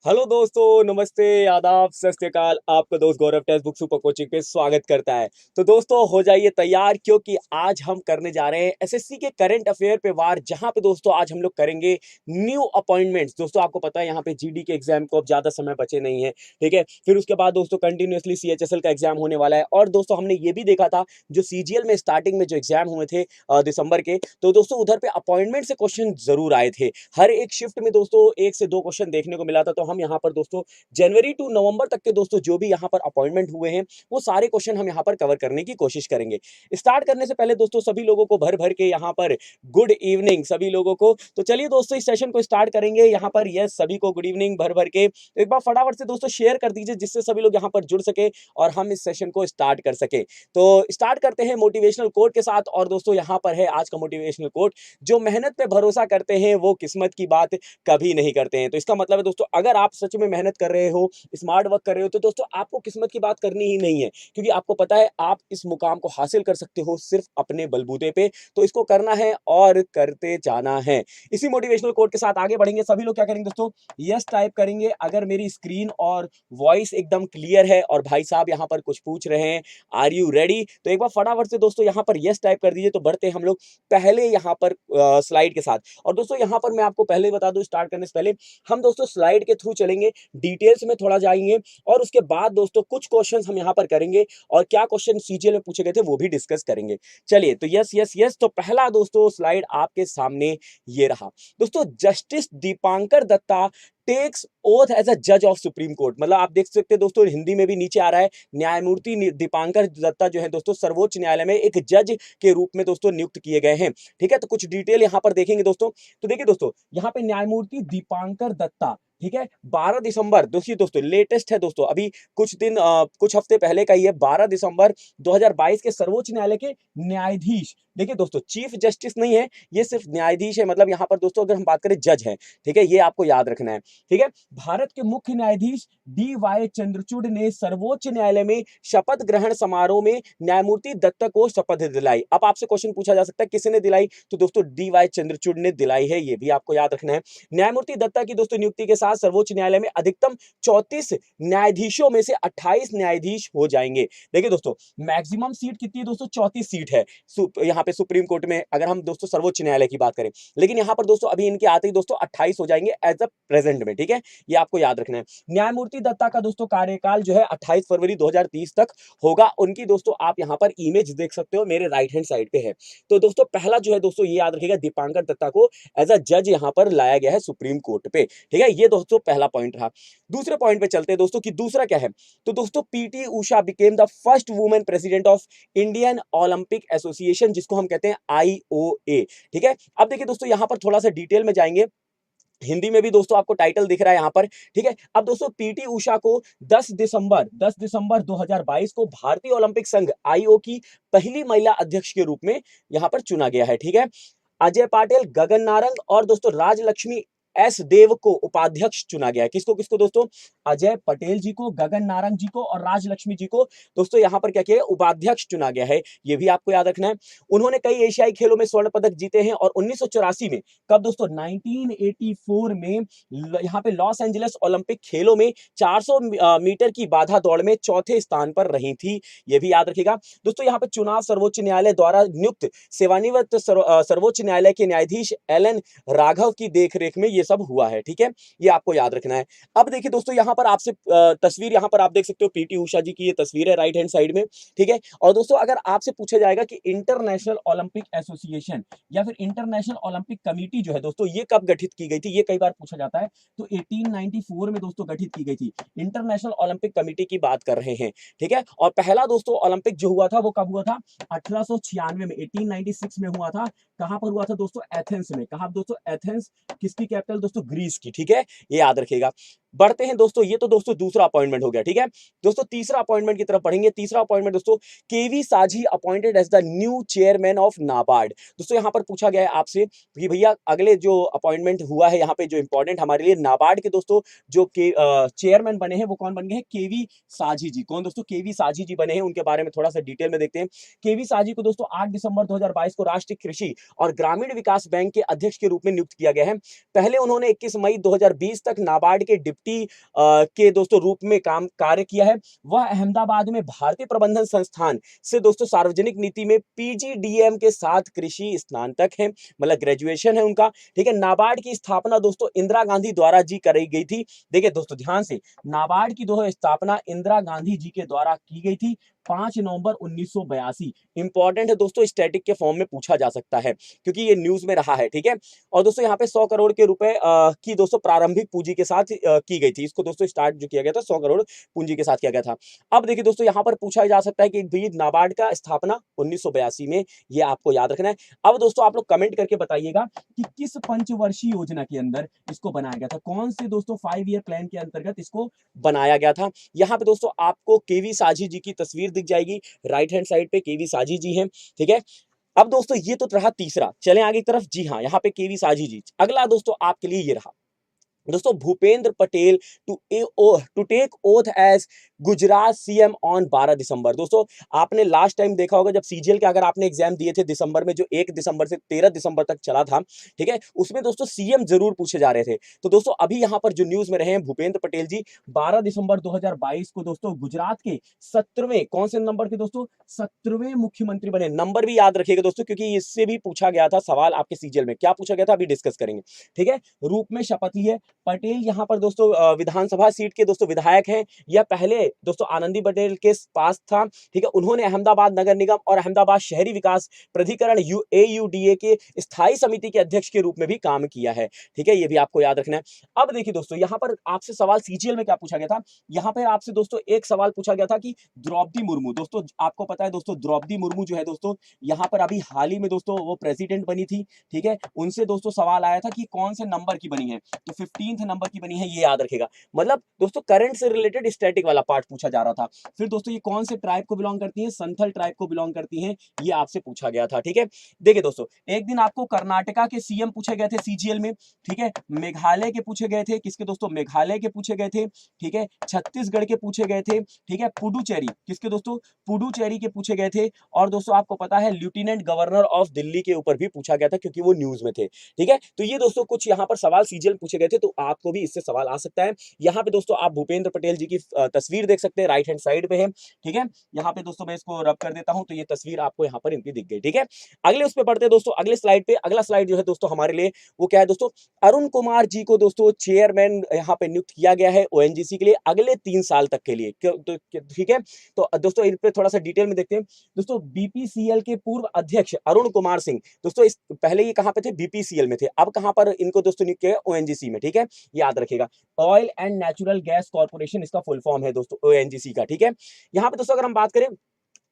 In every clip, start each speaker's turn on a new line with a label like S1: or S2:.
S1: Hello दोस्तों, नमस्ते, आदाब, सत श्री अकाल। आपका दोस्त गौरव टेक्स्ट बुक सुपर कोचिंग पे स्वागत करता है। तो दोस्तों हो जाइए तैयार, क्योंकि आज हम करने जा रहे हैं एसएससी के करंट अफेयर पे वार, जहां पे दोस्तों आज हम लोग करेंगे न्यू अपॉइंटमेंट्स। दोस्तों आपको पता है यहाँ पे जीडी के एग्जाम को अब ज्यादा समय बचे नहीं है, ठीक है। फिर उसके बाद दोस्तों कंटिन्यूअसली सीएचएसएल का एग्जाम होने वाला है। और दोस्तों हमने ये भी देखा था जो सीजीएल में स्टार्टिंग में जो एग्जाम हुए थे दिसंबर के, तो दोस्तों उधर पे अपॉइंटमेंट से क्वेश्चन जरूर आए थे। हर एक शिफ्ट में दोस्तों 1 से 2 क्वेश्चन देखने को मिला था। तो हम यहाँ पर दोस्तों जनवरी टू नवंबर तक के दोस्तों जो भी यहाँ पर अपॉइंटमेंट हुए हैं वो सारे क्वेश्चन हम यहाँ पर कवर करने की कोशिश करेंगे। स्टार्ट करने से पहले दोस्तों सभी लोगों को भर भर के यहाँ पर गुड इवनिंग सभी लोगों को। तो चलिए दोस्तों इस सेशन को स्टार्ट करेंगे यहाँ पर। यस, सभी को गुड इवनिंग भर भर के। तो एक बार फटाफट से दोस्तों शेयर कर दीजिए जिससे सभी लोग यहाँ पर जुड़ सके और हम इस सेशन को स्टार्ट कर सके। तो स्टार्ट करते हैं मोटिवेशनल कोट के साथ। और दोस्तों यहाँ पर है आज का मोटिवेशनल कोट, जो मेहनत पे भरोसा करते हैं वो किस्मत की बात कभी नहीं करते हैं। तो इसका मतलब है दोस्तों अगर आप सच में मेहनत कर रहे हो, स्मार्ट वर्क कर रहे हो, तो दोस्तों आपको किस्मत की बात करनी ही नहीं है, क्योंकि आपको पता है आप इस मुकाम को हासिल कर सकते हो सिर्फ अपने बलबूते पे। तो इसको करना है और करते जाना है। इसी मोटिवेशनल कोट के साथ आगे बढ़ेंगे। सभी लोग क्या करेंगे दोस्तों, यस टाइप करेंगे अगर मेरी स्क्रीन और वॉइस एकदम क्लियर है। और भाई साहब यहाँ पर कुछ पूछ रहे हैं, आर यू रेडी? तो एक बार फटाफट से दोस्तों यहाँ पर यस टाइप कर दीजिए। तो बढ़ते हैं हम लोग पहले यहाँ पर स्लाइड के साथ। और दोस्तों यहाँ पर मैं आपको पहले बता दूं, स्टार्ट करने से पहले हम दोस्तों स्लाइड के थ्रू चलेंगे, डिटेल्स में थोड़ा जाएंगे, और उसके बाद दोस्तों कुछ क्वेश्चंस हम यहां पर करेंगे और क्या क्वेश्चन सीजीएल में पूछे गए थे वो भी डिस्कस करेंगे। चलिए, तो यस यस यस। तो पहला दोस्तों स्लाइड आपके सामने ये रहा। दोस्तों Justice Dipankar Datta takes oath as a जज ऑफ सुप्रीम कोर्ट। मतलब आप देख सकते हैं दोस्तों हिंदी में भी नीचे आ रहा है, न्यायमूर्ति दीपांकर दत्ता जो है दोस्तों सर्वोच्च न्यायालय में एक जज के रूप में दोस्तों नियुक्त किए गए हैं, ठीक है। तो कुछ डिटेल यहां पर देखेंगे दोस्तों। तो देखिए दोस्तों यहाँ पे न्यायमूर्ति दीपांकर दत्ता, ठीक है, 12 दिसंबर दोस्तों लेटेस्ट है दोस्तों, अभी कुछ हफ्ते पहले का ही है। 12 दिसंबर 2022 के सर्वोच्च न्यायालय के न्यायाधीश, देखिए दोस्तों चीफ जस्टिस नहीं है, ये सिर्फ न्यायाधीश है। मतलब यहां पर दोस्तों अगर हम बात करें जज है, ठीक है, ये आपको याद रखना है, ठीक है। भारत के मुख्य न्यायाधीश DY चंद्रचूड़ ने सर्वोच्च न्यायालय में शपथ ग्रहण समारोह में न्यायमूर्ति दत्ता को शपथ दिलाई। अब आपसे क्वेश्चन पूछा जा सकता है किसने दिलाई, तो दोस्तों DY चंद्रचूड़ ने दिलाई है, ये भी आपको याद रखना है। न्यायमूर्ति दत्ता की दोस्तों नियुक्ति के साथ सर्वोच्च न्यायालय में अधिकतम 34 न्यायाधीशों में से 28 न्यायाधीश हो जाएंगे। देखिए दोस्तों मैक्सिमम सीट कितनी है दोस्तों, 34 सीट है यहाँ पे सुप्रीम कोर्ट में, अगर हम दोस्तों सर्वोच्च न्यायालय की बात करें। लेकिन यहाँ पर दोस्तों अभी इनके आते ही दोस्तों 28 हो जाएंगे एज अ प्रेजेंट में, ठीक है, ये आपको याद रखना है। न्यायमूर्ति दत्ता का दोस्तों कार्यकाल जो है 28 फरवरी 2030 तक होगा। उनकी दोस्तों आप यहाँ पर इमेज देख सकते हो, मेरे राइट हैंड साइड पे है। तो दोस्तों पहला जो है दोस्तों ये याद रखिएगा, दीपांकर दत्ता को एज अ जज यहाँ पर लाया गया है सुप्रीम कोर्ट पे, ठीक है। ये दोस्तों पहला पॉइंट रहा। दूसरे पॉइंट पे चलते हैं दोस्तों कि दूसरा क्या है। तो दोस्तों PT Usha became the first women president of Indian Olympic association, जिसको हम कहते हैं IOA, ठीक है। अब देखिए दोस्तों यहां पर थोड़ा सा डिटेल में जाएंगे, हिंदी में भी दोस्तों आपको टाइटल दिख रहा है यहां पर, ठीक है। अब दोस्तों पीटी उषा को 10 दिसंबर 2022 को भारतीय ओलंपिक संघ IO की पहली महिला अध्यक्ष के रूप में यहां पर चुना गया है, ठीक है। अजय पाटिल, गगन नारंग और दोस्तों राजलक्ष्मी S देव को उपाध्यक्ष चुना गया है। किसको किसको दोस्तों, अजय पटेल जी को, गगन नारंग जी को और राजलक्ष्मी जी को दोस्तों यहां पर क्या किया, उपाध्यक्ष चुना गया है, ये भी आपको याद रखना है। उन्होंने कई एशियाई खेलों में स्वर्ण पदक जीते हैं और 1984 में, कब दोस्तों, 1984 में यहां पे लॉस एंजलिस ओलंपिक खेलों में 400 मीटर की बाधा दौड़ में चौथे स्थान पर रही थी, ये भी याद रखिएगा दोस्तों। यहां पे चुनाव सर्वोच्च न्यायालय द्वारा नियुक्त सेवानिवृत्त सर्वोच्च न्यायालय के न्यायाधीश LN राघव की देखरेख में ये सब हुआ है, ठीक है, ये आपको याद रखना है। अब देखिए दोस्तों यहां पर आपसे तस्वीर यहां पर आप देख सकते हो, पीटी उषा जी की ये तस्वीर है राइट हैंड साइड में, ठीक है। और दोस्तों अगर आपसे पूछा जाएगा कि इंटरनेशनल ओलंपिक एसोसिएशन या फिर इंटरनेशनल ओलंपिक कमेटी जो है दोस्तों ये कब गठित की गई थी, ये कई बार पूछा जाता है। तो 1894 में दोस्तों गठित की गई थी, इंटरनेशनल ओलंपिक कमेटी की बात कर रहे हैं, ठीक है। और पहला दोस्तों ओलंपिक जो हुआ था वो कब हुआ था, 1896 में, 1896 में हुआ था। कहां पर हुआ था दोस्तों, एथेंस में। कहा दोस्तों, एथेंस, किसकी कैपिटल दोस्तों, ग्रीस की, ठीक है, ये याद रखिएगा। बढ़ते हैं दोस्तों, ये तो दोस्तों दूसरा अपॉइंटमेंट हो गया, ठीक है। दोस्तों तीसरा अपॉइंटमेंट की तरफ बढ़ेंगे। तीसरा अपॉइंटमेंट दोस्तों, KV Shaji appointed as the new chairman of NABARD. दोस्तों यहां पर पूछा गया है आपसे कि भैया अगले जो अपॉइंटमेंट हुआ है यहाँ पे जो इंपॉर्टेंट हमारे लिए, नाबार्ड के दोस्तों जो चेयरमैन बने हैं वो कौन बन गए हैं, केवी साझी जी। कौन दोस्तों, केवी साझी जी बने हैं, उनके बारे में थोड़ा सा डिटेल में देखते हैं। केवी साझी को दोस्तों 8 दिसंबर 2022 को राष्ट्रीय कृषि और ग्रामीण विकास बैंक के अध्यक्ष के रूप में नियुक्त किया गया है। पहले उन्होंने 21 मई 2020 तक नाबार्ड के डिप्टी व्यक्ति के दोस्तों रूप में कार्य किया है। वह अहमदाबाद में भारतीय प्रबंधन संस्थान से दोस्तों सार्वजनिक नीति में पीजीडीएम के साथ कृषि स्नातक है, मतलब ग्रेजुएशन है उनका। ठीक है, नाबार्ड की स्थापना दोस्तों इंदिरा गांधी द्वारा जी कराई गई थी। देखिए दोस्तों ध्यान से, नाबार्ड की दोस्तों स्थापना इंदिरा गांधी जी के द्वारा की गई थी 5 नवंबर 1982। इंपॉर्टेंट है दोस्तों, स्टैटिक के फॉर्म में पूछा जा सकता है क्योंकि ये न्यूज में रहा है। ठीक है, और दोस्तों यहाँ पे 100 करोड़ के रुपए की दोस्तों प्रारंभिक पूंजी के साथ की गई थी। इसको दोस्तों स्टार्ट जो किया गया था 100 करोड़ पूंजी के साथ किया गया था। अब देखिए दोस्तों यहाँ पर पूछा जा सकता है कि भाई नाबार्ड का स्थापना 1982 में, ये आपको याद रखना है। अब दोस्तों आप लोग कमेंट करके बताइएगा कि किस पंचवर्षीय योजना के अंदर इसको बनाया गया था, कौन से दोस्तों 5 ईयर प्लान के अंतर्गत इसको बनाया गया था। यहाँ पे दोस्तों आपको केवी साझी जी की तस्वीर दिख जाएगी, राइट हैंड साइड पे केवी साझी जी हैं। ठीक है, अब दोस्तों ये तो रहा तीसरा, चलें आगे की तरफ। जी हाँ, यहाँ पे केवी साझी जी। अगला दोस्तों आपके लिए ये रहा दोस्तों Bhupendra Patel to take oath as Gujarat CM on 12 December. दोस्तों आपने लास्ट टाइम देखा होगा जब सीजीएल के अगर आपने एग्जाम दिए थे दिसंबर में, जो 1 दिसंबर से 13 दिसंबर तक चला था, ठीक है, उसमें दोस्तों सीएम जरूर पूछे जा रहे थे। तो दोस्तों अभी यहां पर जो न्यूज में रहे हैं भूपेंद्र पटेल जी 12 दिसंबर 2022 को दोस्तों गुजरात के 17वें, कौन से नंबर के दोस्तों, 17वें मुख्यमंत्री बने। नंबर भी याद रखिएगा दोस्तों क्योंकि इससे भी पूछा गया था सवाल आपके सीजीएल में। क्या पूछा गया था अभी डिस्कस करेंगे। ठीक है, रूप में शपथ लिए। पटेल यहां पर दोस्तों विधानसभा सीट के दोस्तों विधायक हैं। यह पहले दोस्तों आनंदी पटेल के पास था। ठीक है, उन्होंने अहमदाबाद नगर निगम और अहमदाबाद शहरी विकास प्राधिकरण AUDA के स्थायी समिति के अध्यक्ष के रूप में भी काम किया है। ठीक है, ये भी आपको याद रखना है। अब देखिए दोस्तों यहां पर आपसे सवाल सीजीएल में क्या पूछा गया था, यहां पर आपसे दोस्तों एक सवाल पूछा गया था कि द्रौपदी मुर्मू, दोस्तों आपको पता है दोस्तों द्रौपदी मुर्मू जो है दोस्तों यहां पर अभी हाल ही में दोस्तों वो प्रेसिडेंट बनी थी। ठीक है, उनसे दोस्तों सवाल आया था कि कौन से नंबर की बनी है, तो 15th नंबर की बनी है, ये याद रखेगा। मतलब दोस्तों करंट से रिलेटेड स्टैटिक वाला पार्ट पूछा जा रहा था। फिर दोस्तों ये कौन से ट्राइब को बिलोंग करती है, संथल ट्राइब को बिलोंग करती हैं, ये आपसे पूछा गया था। ठीक है, देखिए दोस्तों एक दिन आपको कर्नाटका के सीएम पूछे गए थे सीजीएल में। ठीक है, मेघालय के पूछे गए थे, किसके दोस्तों, मेघालय के पूछे गए थे। ठीक है, छत्तीसगढ़ के पूछे गए थे। ठीक है, पुडुचेरी, किसके दोस्तों, पुडुचेरी के पूछे गए थे। और दोस्तों आपको पता है लेफ्टिनेंट गवर्नर ऑफ दिल्ली के ऊपर भी पूछा गया था क्योंकि वो न्यूज में थे। ठीक है, तो ये दोस्तों कुछ यहाँ पर सवाल सीजीएल पूछे गए थे, तो आपको भी इससे सवाल आ सकता है। यहाँ पे दोस्तों आप भूपेंद्र पटेल जी की तस्वीर देख सकते हैं, राइट हैंड साइड पे है। ठीक है, यहाँ पे दोस्तों मैं इसको रब कर देता हूं तो ये तस्वीर आपको यहाँ पर इनकी दिख गई। ठीक है, अगले उस पे पढ़ते हैं दोस्तों, अगले स्लाइड पे। अगला स्लाइड जो है दोस्तों हमारे लिए वो क्या है दोस्तों, अरुण कुमार जी को दोस्तों चेयरमैन यहाँ पे नियुक्त किया गया है ओएनजीसी के लिए अगले 3 साल तक के लिए। ठीक है, तो दोस्तों इन पे थोड़ा सा डिटेल में देखते हैं। दोस्तों बीपीसीएल के पूर्व अध्यक्ष अरुण कुमार सिंह, दोस्तों इस पहले ये कहां पे थे, बीपीसीएल में थे, अब कहां पर इनको दोस्तों नियुक्त किया गया, ओएनजीसी में। ठीक है, याद रखिएगा, oil and natural gas corporation इसका फुल फॉर्म है दोस्तों ओएनजीसी का। ठीक है, यहां पे दोस्तों अगर हम बात करें,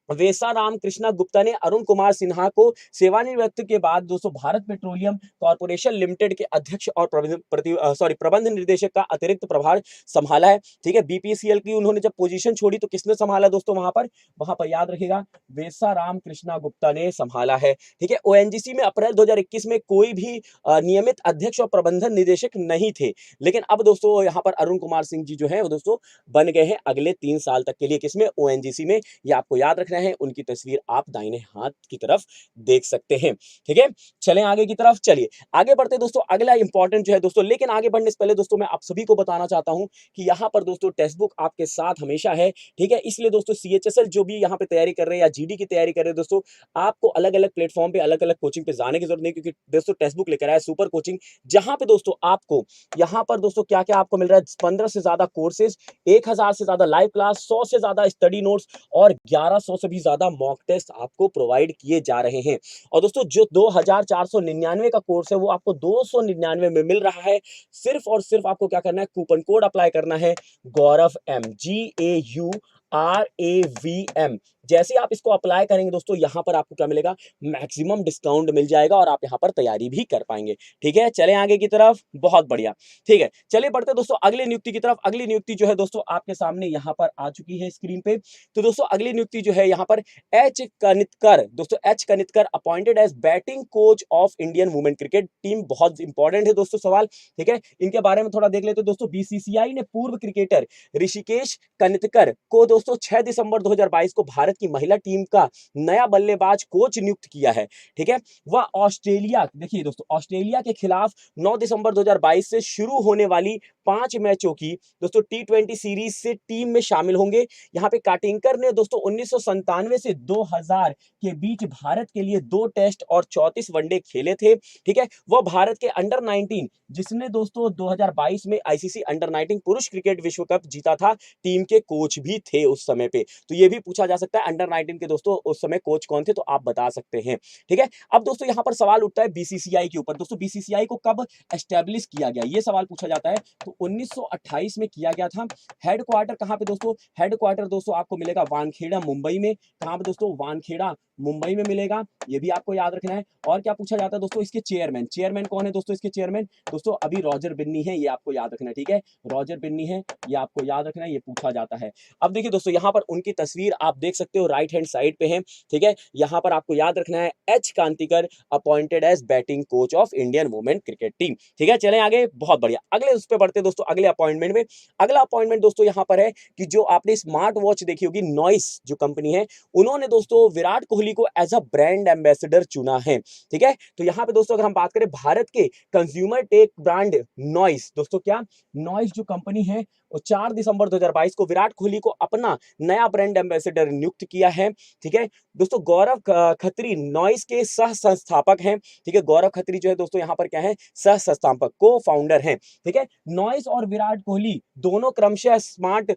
S1: वेसा राम कृष्णा गुप्ता ने अरुण कुमार सिन्हा को सेवानिवृत्त के बाद दोस्तों भारत पेट्रोलियम कॉर्पोरेशन लिमिटेड के अध्यक्ष और प्रबंध निर्देशक का अतिरिक्त प्रभार संभाला है। ठीक है, बीपीसीएल की उन्होंने जब पोजीशन छोड़ी तो किसने संभाला दोस्तों, वहां पर याद रखिएगा वेसा राम कृष्णा गुप्ता ने संभाला है। ठीक है, ओएनजीसी में अप्रैल 2021 में कोई भी नियमित अध्यक्ष और प्रबंधन निदेशक नहीं थे, लेकिन अब दोस्तों यहाँ पर अरुण कुमार सिंह जी जो है वो दोस्तों बन गए हैं अगले 3 साल तक के लिए, किसमें, ओएनजीसी में। ये आपको याद रखना है, उनकी तस्वीर आप दाहिने हाथ की तरफ देख सकते हैं। ठीक है, चलें आगे की तरफ। चलिए आगे बढ़ते हैं दोस्तों, अगला इंपॉर्टेंट जो है दोस्तों, लेकिन आगे बढ़ने से पहले दोस्तों मैं आप सभी को बताना चाहता हूं कि यहां पर दोस्तों टेक्स्ट बुक आपके साथ हमेशा है। ठीक है, इसलिए दोस्तों सीएचएसएल जो भी यहां पे तैयारी कर रहे हैं या जीडी की तैयारी कर रहे हैं दोस्तों, आपको अलग अलग प्लेटफॉर्म पे अलग अलग कोचिंग पे जाने की जरूरत नहीं, क्योंकि दोस्तों टेक्स्ट बुक लेकर आया सुपर कोचिंग, जहां पे दोस्तों आपको यहां पर दोस्तों क्या क्या आपको मिल रहा है, 15 से ज्यादा कोर्सेज, 1000 से ज्यादा लाइव क्लास, 100 से ज्यादा स्टडी नोट्स और 1100 से भी ज्यादा मॉक टेस्ट आपको प्रोवाइड किए जा रहे हैं। और दोस्तों जो 2499 का कोर्स है वो आपको 299 में मिल रहा है। सिर्फ और सिर्फ आपको क्या करना है, कूपन कोड अप्लाई करना है, गौरव एम, GAURAVM। जैसे आप इसको अप्लाई करेंगे दोस्तों, यहां पर आपको क्या मिलेगा, मैक्सिमम डिस्काउंट मिल जाएगा और आप यहां पर तैयारी भी कर पाएंगे। ठीक है, चले आगे की तरफ, बहुत बढ़िया। ठीक है, चलिए बढ़ते दोस्तों अगली नियुक्ति की तरफ। अगली नियुक्ति जो है दोस्तों आपके सामने यहां पर आ चुकी है स्क्रीन पे। तो दोस्तों अगली नियुक्ति जो है यहां पर एच कनितकर, दोस्तों H Kanitkar appointed as batting coach of Indian women cricket team. बहुत इंपॉर्टेंट है दोस्तों सवाल। ठीक है, इनके बारे में थोड़ा देख लेते हैं दोस्तों। बीसीसीआई ने पूर्व क्रिकेटर ऋषिकेश कनितकर को दोस्तों 6 दिसंबर 2022 को भारत की महिला टीम का नया बल्लेबाज कोच नियुक्त किया है। ठीक है, वह ऑस्ट्रेलिया, देखिए दोस्तों ऑस्ट्रेलिया के खिलाफ 9 दिसंबर 2022 से शुरू होने वाली 5 मैचों की दोस्तों T20 सीरीज से टीम में शामिल होंगे। यहाँ पे काटिंकर ने दोस्तों 1997 से 2000 के बीच भारत के लिए 2 टेस्ट और 34 वनडे खेले थे। ठीक है, वह भारत के अंडर 19 जिसने दोस्तों 2022 में आईसीसी अंडर 19 पुरुष क्रिकेट विश्व कप जीता था, टीम के कोच भी थे उस समय पे। तो ये भी पूछा जा सकता है अंडर 19 के दोस्तों उस समय कोच कौन थे, तो आप बता सकते हैं। ठीक है, अब दोस्तों यहां पर सवाल उठता है बीसीसीआई के ऊपर। दोस्तों बीसीसीआई को कब एस्टेब्लिश किया गया, ये सवाल पूछा जाता है। तो 1928 में किया गया था। हेडक्वार्टर कहां पे दोस्तों, हेडक्वार्टर दोस्तों आपको मिलेगा वानखेड़ा मुंबई में। कहां पे दोस्तों, वानखेड़ा मुंबई में मिलेगा, ये भी आपको याद रखना है। और क्या पूछा जाता है दोस्तों, इसके चेयरमैन, चेयरमैन कौन है दोस्तों, इसके चेयरमैन दोस्तों अभी रॉजर बिन्नी है, ये आपको याद रखना है। ठीक है, रॉजर बिन्नी है, ये आपको याद रखना है, ये पूछा जाता है। अब देखिए दोस्तों यहां पर उनकी तस्वीर आप देख सकते हो, राइट हैंड साइड पे है। ठीक है, यहां पर आपको याद रखना है H Kanitkar appointed as batting coach of Indian women cricket team. ठीक है, चलें आगे, बहुत बढ़िया। अगले उस पे बढ़ते दोस्तों, अगले अपॉइंटमेंट में। अगला अपॉइंटमेंट दोस्तों यहां पर है कि जो आपने स्मार्ट वॉच देखी होगी, नॉइस जो कंपनी है, उन्होंने दोस्तों विराट कोहली को एज अ ब्रांड एम्बेसडर चुना है। ठीक है, तो यहां पे दोस्तों अगर हम बात करें भारत के कंज्यूमर टेक ब्रांड नॉइस, दोस्तों क्या नॉइस जो कंपनी है, 4 दिसंबर 2022 को विराट कोहली को अपना नया ब्रांड एम्बेसडर नियुक्त किया है। ठीक है दोस्तों, गौरव खत्री नॉइस के सह संस्थापक हैं। ठीक है, गौरव खत्री जो है दोस्तों यहाँ पर क्या है, सह संस्थापक, को फाउंडर हैं। ठीक है, नॉइस और विराट कोहली दोनों क्रमशः स्मार्ट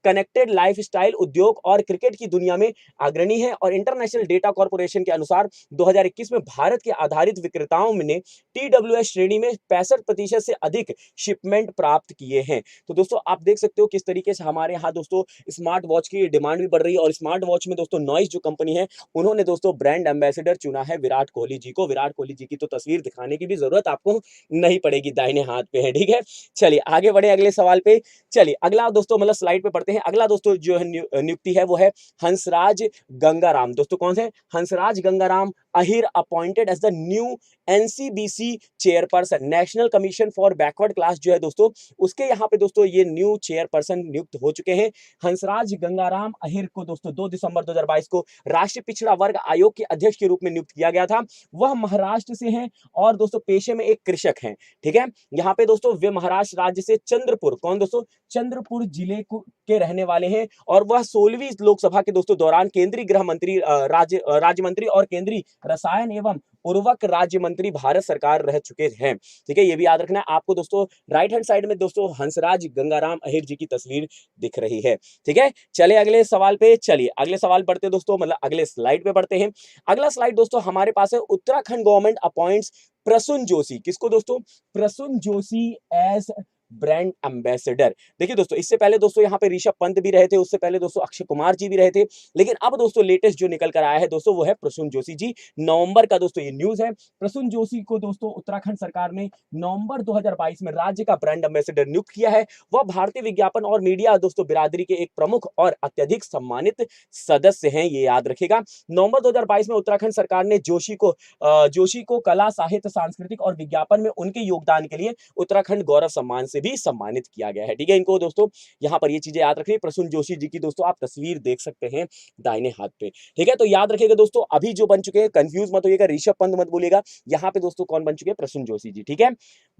S1: कनेक्टेड लाइफस्टाइल उद्योग और क्रिकेट की दुनिया में अग्रणी है। और इंटरनेशनल डेटा कॉर्पोरेशन के अनुसार 2021 में भारत के आधारित विक्रेताओं ने TWS श्रेणी में 65% से अधिक शिपमेंट प्राप्त किए हैं। तो दोस्तों आप देख सकते हो किस तरीके से हमारे यहाँ दोस्तों स्मार्ट वॉच की डिमांड भी बढ़ रही है। और स्मार्ट वॉच में दोस्तों नॉइस जो कंपनी है, उन्होंने दोस्तों ब्रांड एम्बेसडर चुना है विराट कोहली जी को। विराट कोहली जी की तो तस्वीर दिखाने की भी जरूरत आपको नहीं पड़ेगी, दाहिने हाथ पे है। ठीक है, चलिए आगे बढ़े अगले सवाल पे। चलिए अगला दोस्तों मतलब स्लाइड पे पढ़ते हैं। अगला दोस्तों जो है नियुक्ति है वो है हंसराज गंगाराम। दोस्तों कौन से, Hansraj Gangaram Ahir appointed as the new NCBC chairperson, national commission for backward class जो है दोस्तों, उसके यहाँ पे दोस्तों ये न्यू चेयरपर्सन नियुक्त हो चुके हैं। हंसराज गंगाराम अहिर को दोस्तों 2 दिसंबर 2022 को राष्ट्रीय पिछड़ा वर्ग आयोग के अध्यक्ष के रूप में नियुक्त किया गया था। वह महाराष्ट्र से हैं और दोस्तों पेशे में एक कृषक हैं। ठीक है, यहाँ पे दोस्तों वे महाराष्ट्र राज्य से चंद्रपुर, कौन दोस्तों, चंद्रपुर जिले के रहने वाले हैं। और वह 16वीं लोकसभा के दोस्तों दौरान केंद्रीय गृह मंत्री, राज्य मंत्री और केंद्रीय रसायन एवं उर्वरक राज्य मंत्री भारत सरकार रह चुके हैं। ठीक है, ये भी याद रखना है आपको दोस्तों। राइट हैंड साइड में दोस्तों हंसराज गंगाराम अहिर जी की तस्वीर दिख रही है। ठीक है, चले अगले सवाल पे, चलिए अगले सवाल बढ़ते दोस्तों, मतलब अगले स्लाइड पे बढ़ते हैं। अगला स्लाइड दोस्तों हमारे पास है उत्तराखंड गवर्नमेंट अपॉइंट्स प्रसून जोशी, किसको दोस्तों, Prasoon Joshi as brand ambassador. देखिए दोस्तों इससे पहले दोस्तों यहाँ पे ऋषभ पंत भी रहे थे, उससे पहले दोस्तों अक्षय कुमार जी भी रहे थे, लेकिन अब दोस्तों लेटेस्ट जो निकल कर आया है दोस्तों वो है प्रसून जोशी जी। नवंबर का दोस्तों ये न्यूज है। प्रसून जोशी को दोस्तों उत्तराखंड सरकार ने नवंबर 2022 में राज्य का ब्रांड एम्बेसडर नियुक्त किया है। वह भारतीय विज्ञापन और मीडिया दोस्तों बिरादरी के एक प्रमुख और अत्यधिक सम्मानित सदस्य हैं, ये याद रखेगा। नवंबर 2022 में उत्तराखंड सरकार ने जोशी को कला, साहित्य, सांस्कृतिक और विज्ञापन में उनके योगदान के लिए उत्तराखंड गौरव सम्मान से भी सम्मानित किया गया है। ठीक है, इनको दोस्तों यहाँ पर ये चीजें याद रखनी। प्रसून जोशी जी की दोस्तों आप तस्वीर देख सकते हैं दाहिने हाथ पे। ठीक है, तो याद रखिएगा दोस्तों अभी जो बन चुके हैं, कंफ्यूज मत होइएगा, ऋषभ पंत मत बोलिएगा, यहाँ पे दोस्तों कौन बन चुके हैं, प्रसून जोशी जी। ठीक है,